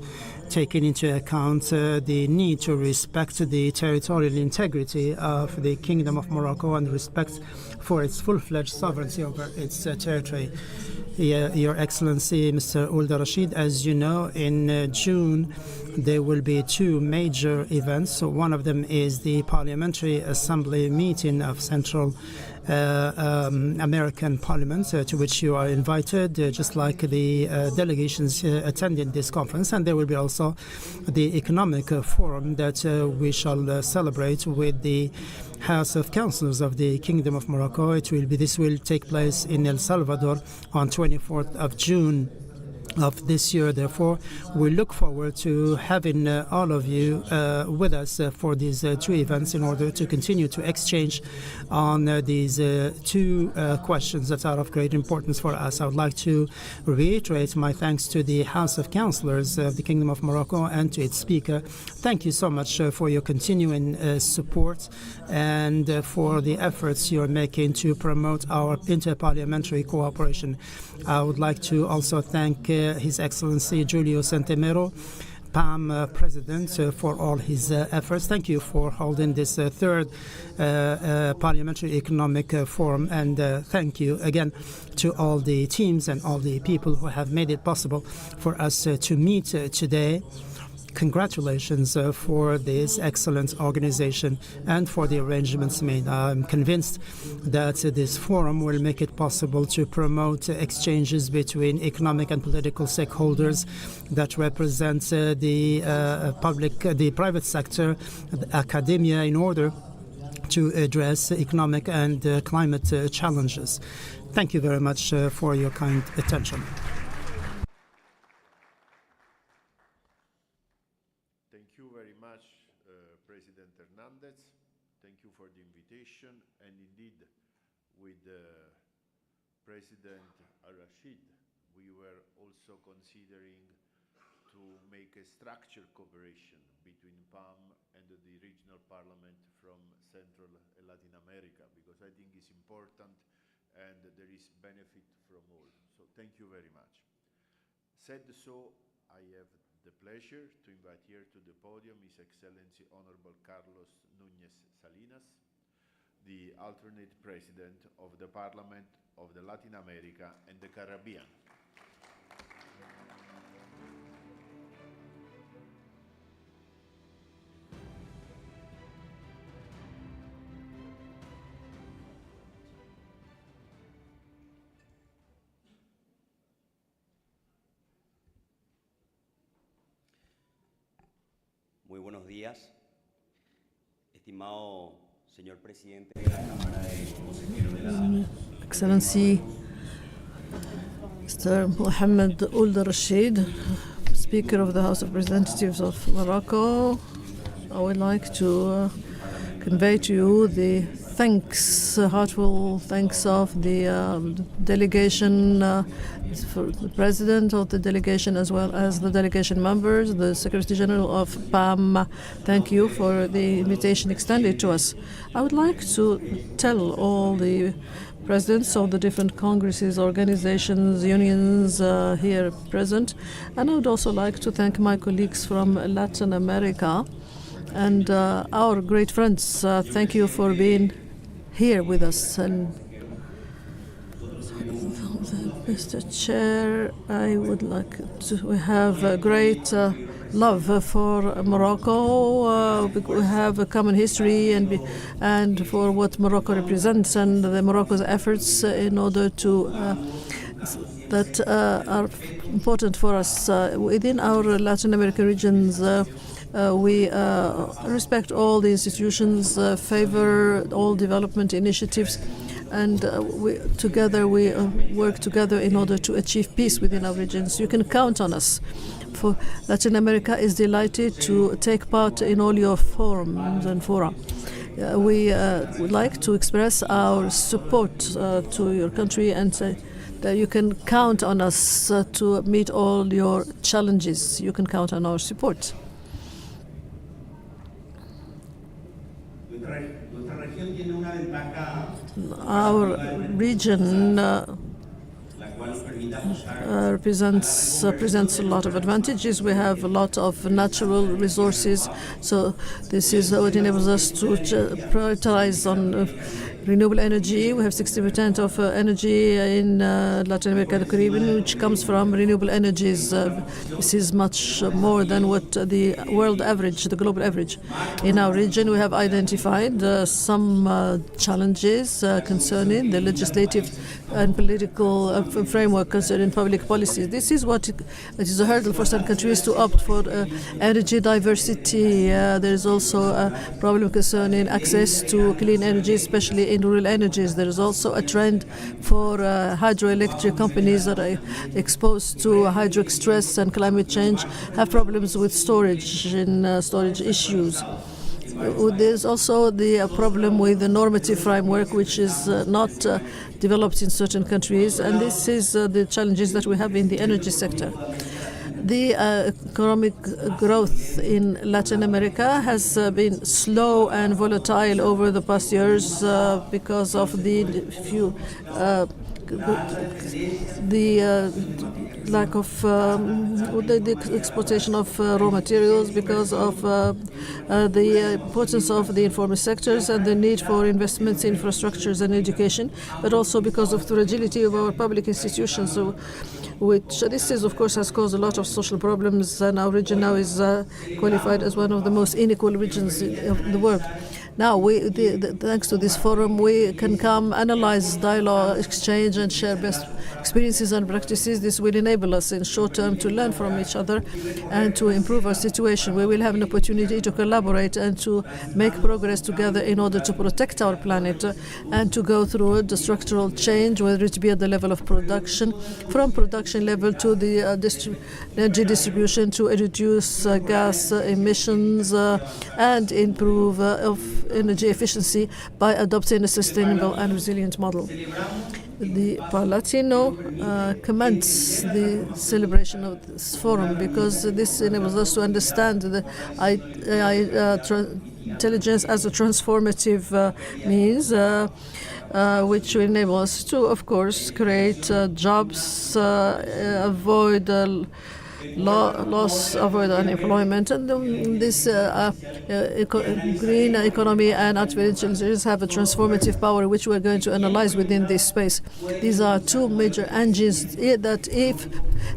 taking into account the need to respect the territorial integrity of the Kingdom of Morocco and respect for its full-fledged sovereignty over its territory. Your Excellency, Mr. Ould Rashid, as you know, in June there will be two major events. So one of them is the Parliamentary Assembly meeting of Central American Parliament, to which you are invited, just like the delegations attending this conference. And there will be also the economic forum that we shall celebrate with the House of Councilors of the Kingdom of Morocco. This will take place in El Salvador on 24th of June of this year. Therefore, we look forward to having all of you with us for these two events in order to continue to exchange on these two questions that are of great importance for us. I would like to reiterate my thanks to the House of Councilors of the Kingdom of Morocco and to its Speaker. Thank you so much for your continuing support and for the efforts you're making to promote our interparliamentary cooperation. I would like to also thank His Excellency Giulio Santemero, PAM President for all his efforts. Thank you for holding this third Parliamentary Economic Forum, and thank you again to all the teams and all the people who have made it possible for us to meet today. Congratulations for this excellent organization and for the arrangements made. I'm convinced that this forum will make it possible to promote exchanges between economic and political stakeholders that represent the private sector, academia, in order to address economic and climate challenges. Thank you very much for your kind attention. Thank you for the invitation, and indeed with President Al-Rashid we were also considering to make a structured cooperation between PAM and the regional parliament from Central and Latin America, because I think it's important and there is benefit from all. So thank you very much. Said so, I have the pleasure to invite here to the podium His Excellency Honorable Carlos Núñez Salinas, the alternate President of the Parliament of the Latin America and the Caribbean. Muy buenos días, estimado señor presidente de la Cámara de Consejeros de la Excellency Mr. Mohammed Ould Rashid, Speaker of the House of Representatives of Morocco, I would like to convey to you the thanks, heartfelt thanks of the delegation, for the President of the delegation as well as the delegation members, the Secretary General of PAM. Thank you for the invitation extended to us. I would like to tell all the presidents of the different congresses, organizations, unions here present, and I would also like to thank my colleagues from Latin America and our great friends. Thank you for being here with us. And Mr. Chair, I would like to, we have a great love for Morocco. We have a common history and for what Morocco represents and the Morocco's efforts in order to that are important for us within our Latin American regions. We respect all the institutions, favor all development initiatives, and we work together in order to achieve peace within our regions. You can count on us. For Latin America is delighted to take part in all your forums and fora. We would like to express our support to your country and say that you can count on us to meet all your challenges. You can count on our support. Our region presents a lot of advantages. We have a lot of natural resources, so this is what enables us to prioritize on renewable energy. We have 60% of energy in Latin America and the Caribbean, which comes from renewable energies. This is much more than what the world average, the global average. In our region, we have identified some challenges concerning the legislative and political framework concerning public policy. This is what it is a hurdle for some countries to opt for energy diversity. There is also a problem concerning access to clean energy, especially in rural energies. There is also a trend for hydroelectric companies that are exposed to hydric stress and climate change have problems with storage and storage issues. There's also the problem with the normative framework, which is not developed in certain countries, and this is the challenges that we have in the energy sector. The economic growth in Latin America has been slow and volatile over the past years because of the lack of the exploitation of raw materials, because of the importance of the informal sectors and the need for investments in infrastructures and education, but also because of the fragility of our public institutions. So, which this is, of course, has caused a lot of social problems, and our region now is qualified as one of the most unequal regions of the world. Now, thanks to this forum, we can come, analyze, dialogue, exchange, and share best experiences and practices. This will enable us in short term to learn from each other and to improve our situation. We will have an opportunity to collaborate and to make progress together in order to protect our planet and to go through the structural change, whether it be at the level of production, from production level to the energy distribution, to reduce gas emissions and improve of energy efficiency by adopting a sustainable and resilient model. The Palatino commends the celebration of this forum because this enables us to understand the intelligence as a transformative means which will enable us to, of course, create jobs, avoid loss, avoid unemployment, and this green economy and artificial intelligence have a transformative power which we're going to analyze within this space. These are two major engines that, if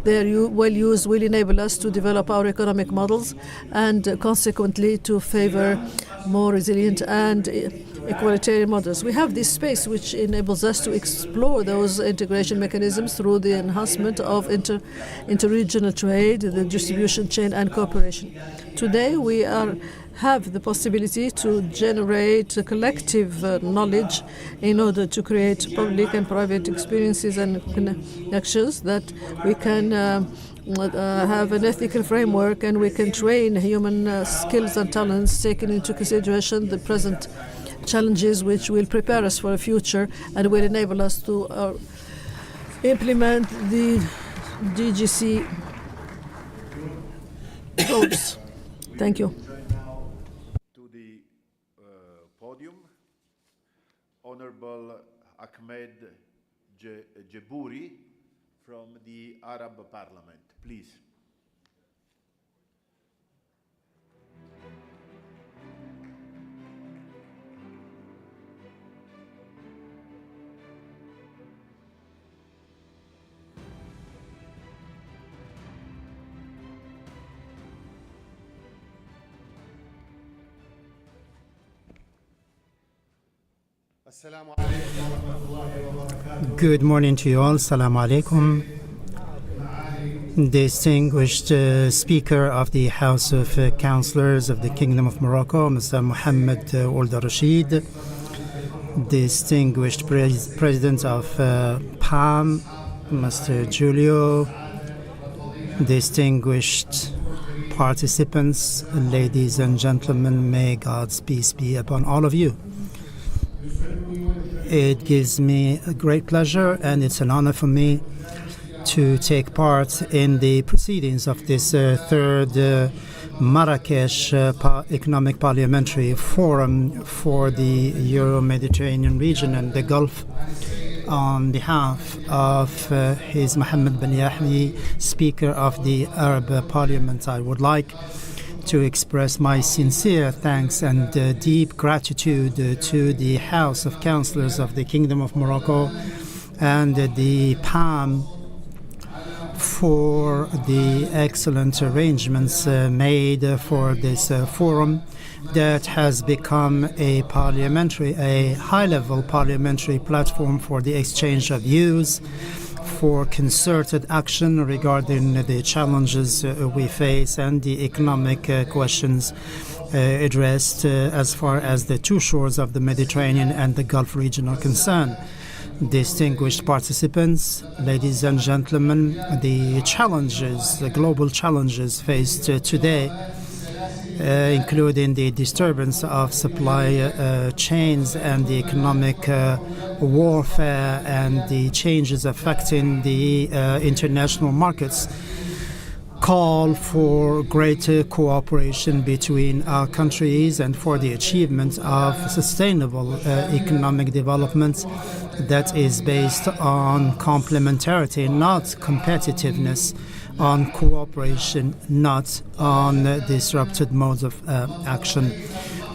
they're well used, will enable us to develop our economic models and consequently to favor more resilient and equalitarian models. We have this space which enables us to explore those integration mechanisms through the enhancement of interregional trade, the distribution chain, and cooperation. Today, we have the possibility to generate collective knowledge in order to create public and private experiences and connections that we can have an ethical framework, and we can train human skills and talents, taking into consideration the present challenges which will prepare us for the future and will enable us to implement the DGC goals. Thank you. To the podium, Honorable Ahmed Jebouri from the Arab Parliament, please. Good morning to you all. Assalamu alaikum. Distinguished Speaker of the House of Councilors of the Kingdom of Morocco, Mr. Mohammed Ould Rashid. Distinguished President of PAM, Mr. Giulio. Distinguished participants, ladies and gentlemen, may God's peace be upon all of you. It gives me a great pleasure and it's an honor for me to take part in the proceedings of this third Marrakesh Economic Parliamentary Forum for the Euro-Mediterranean region and the Gulf. On behalf of His Mohammed bin Yahya, Speaker of the Arab Parliament, I would like to express my sincere thanks and deep gratitude to the House of Councilors of the Kingdom of Morocco and the PAM for the excellent arrangements made for this forum that has become a high-level parliamentary platform for the exchange of views, for concerted action regarding the challenges we face and the economic questions addressed as far as the two shores of the Mediterranean and the Gulf region are concerned. Distinguished participants, ladies and gentlemen, the global challenges faced today, including the disturbance of supply chains and the economic warfare and the changes affecting the international markets, call for greater cooperation between our countries and for the achievement of sustainable economic development that is based on complementarity, not competitiveness, on cooperation, not on disrupted modes of action.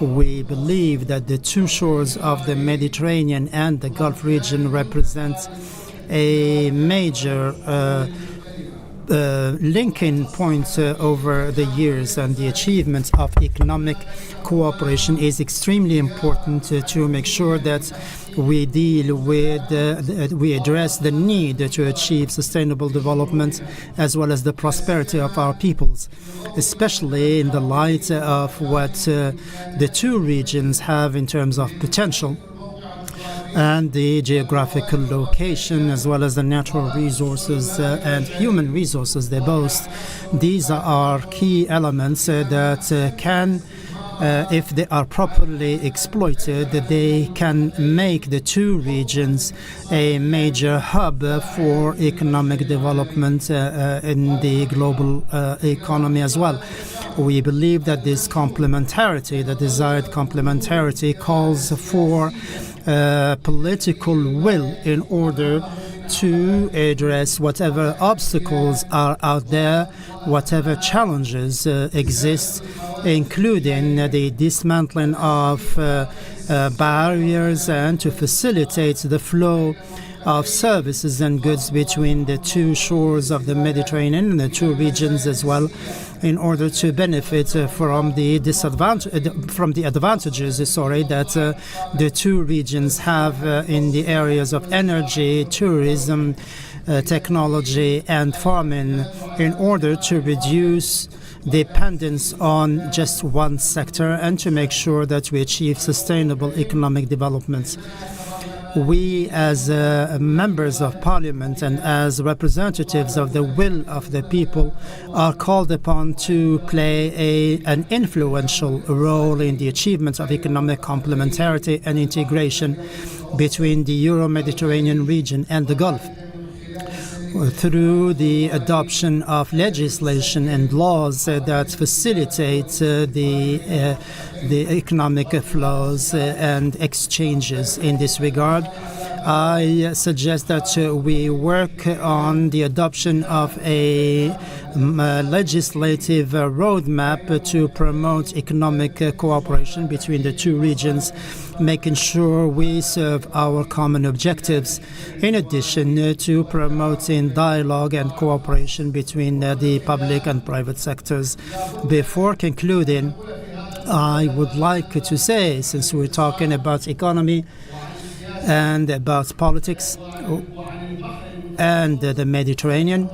We believe that the two shores of the Mediterranean and the Gulf region represent a major linking point over the years, and the achievement of economic cooperation is extremely important to make sure that we deal with, we address the need to achieve sustainable development as well as the prosperity of our peoples, especially in the light of what the two regions have in terms of potential and the geographical location, as well as the natural resources and human resources they boast. These are key elements that can, if they are properly exploited, they can make the two regions a major hub for economic development in the global economy as well. We believe that this complementarity, the desired complementarity, calls for political will in order to address whatever obstacles are out there, whatever challenges exist, including the dismantling of barriers and to facilitate the flow of services and goods between the two shores of the Mediterranean and the two regions as well, in order to benefit from the advantages that the two regions have in the areas of energy, tourism, technology and farming, in order to reduce dependence on just one sector and to make sure that we achieve sustainable economic development. We, as members of Parliament and as representatives of the will of the people, are called upon to play an influential role in the achievement of economic complementarity and integration between the Euro-Mediterranean region and the Gulf, through the adoption of legislation and laws that facilitate the economic flows and exchanges. In this regard, I suggest that we work on the adoption of a legislative roadmap to promote economic cooperation between the two regions, making sure we serve our common objectives, in addition to promoting dialogue and cooperation between the public and private sectors. Before concluding, I would like to say, since we're talking about economy and about politics and the Mediterranean,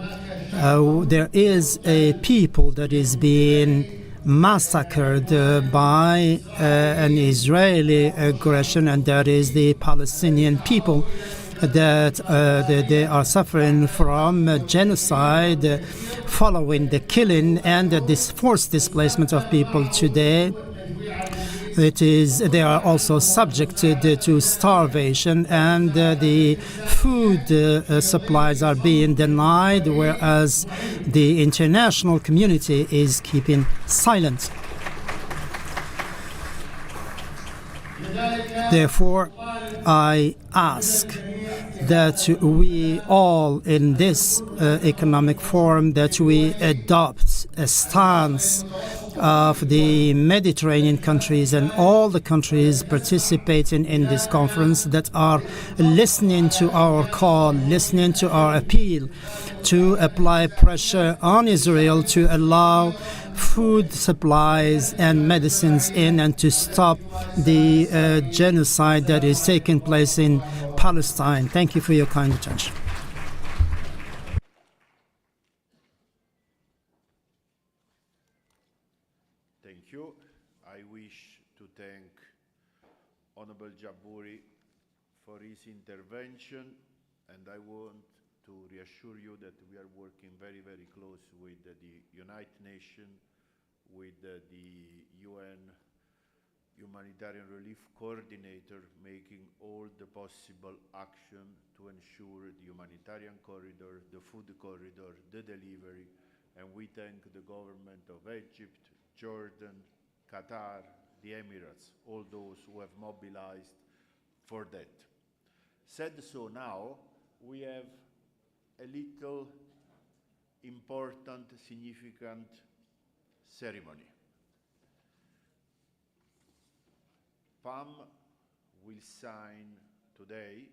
there is a people that is being massacred by an Israeli aggression, and that is the Palestinian people, that they are suffering from genocide following the killing and this forced displacement of people today. They are also subjected to starvation, and the food supplies are being denied, whereas the international community is keeping silent. Therefore, I ask that we all in this economic forum, that we adopt a stance of the Mediterranean countries and all the countries participating in this conference, that are listening to our call, listening to our appeal to apply pressure on Israel to allow food supplies and medicines in, and to stop the genocide that is taking place in Palestine. Thank you for your kind attention. Thank you. I wish to thank Honorable Jabouri for his intervention, and I want to reassure you that we are working very, very close with the United Nations, with the UN Humanitarian Relief Coordinator, making all the possible action to ensure the humanitarian corridor, the food corridor, the delivery, and we thank the government of Egypt, Jordan, Qatar, the Emirates, all those who have mobilized for that. Said so, now we have a little important, significant ceremony. PAM will sign today,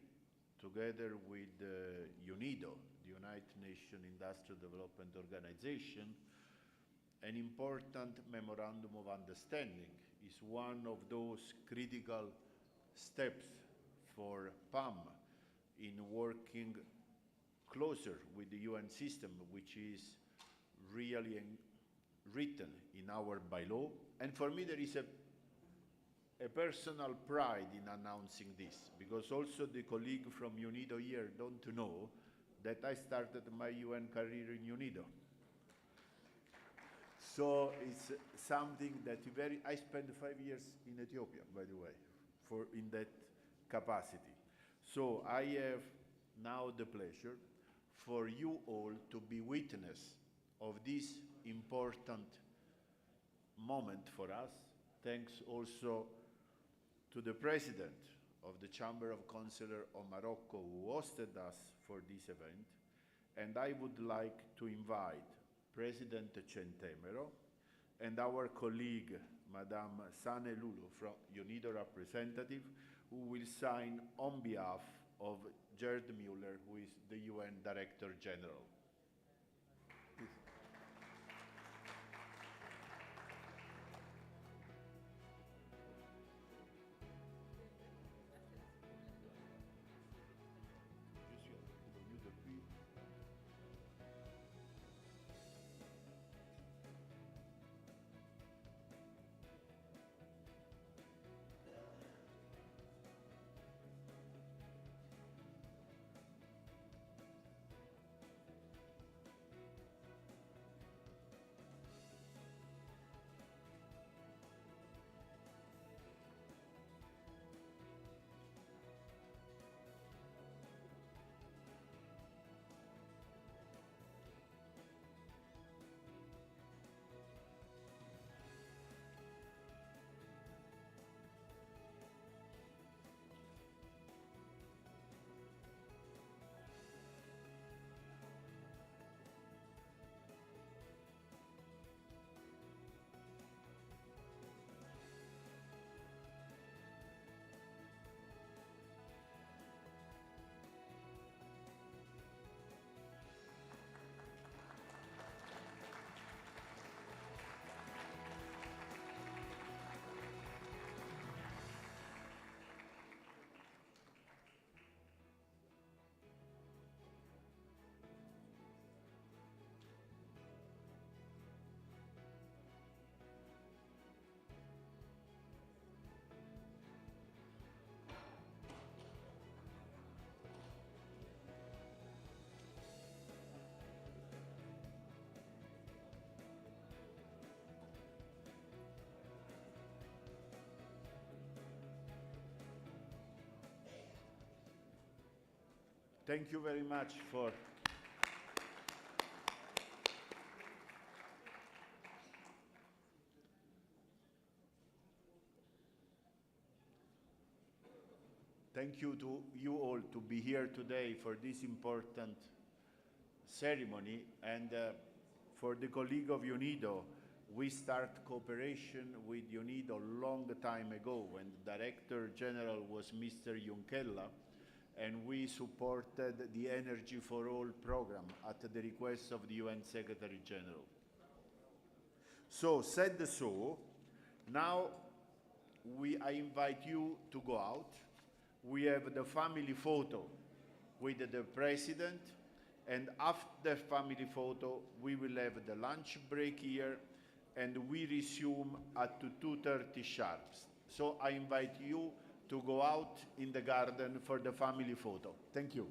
together with UNIDO, the United Nations Industrial Development Organization, an important memorandum of understanding. Is one of those critical steps for PAM in working closer with the UN system, which is really written in our bylaw. And for me, there is a personal pride in announcing this, because also the colleague from UNIDO here don't know that I started my UN career in UNIDO. So it's something that I spent 5 years in Ethiopia, by the way, in that capacity. So I have now the pleasure for you all to be witness of this important moment for us. Thanks also to the President of the Chamber of Councilors of Morocco, who hosted us for this event. And I would like to invite President Centemero and our colleague, Madame Sane Lulu, from UNIDO representative, who will sign on behalf of Gerd Müller, who is the UN Director General. Please. Thank you very much for thank you to you all to be here today for this important ceremony. And for the colleague of UNIDO, we start cooperation with UNIDO a long time ago when the Director General was Mr. Junkella, and we supported the Energy for All program at the request of the UN Secretary General. So, said so, now I invite you to go out. We have the family photo with the President, and after the family photo, we will have the lunch break here, and we resume at 2:30 sharp. So I invite you to go out in the garden for the family photo. Thank you.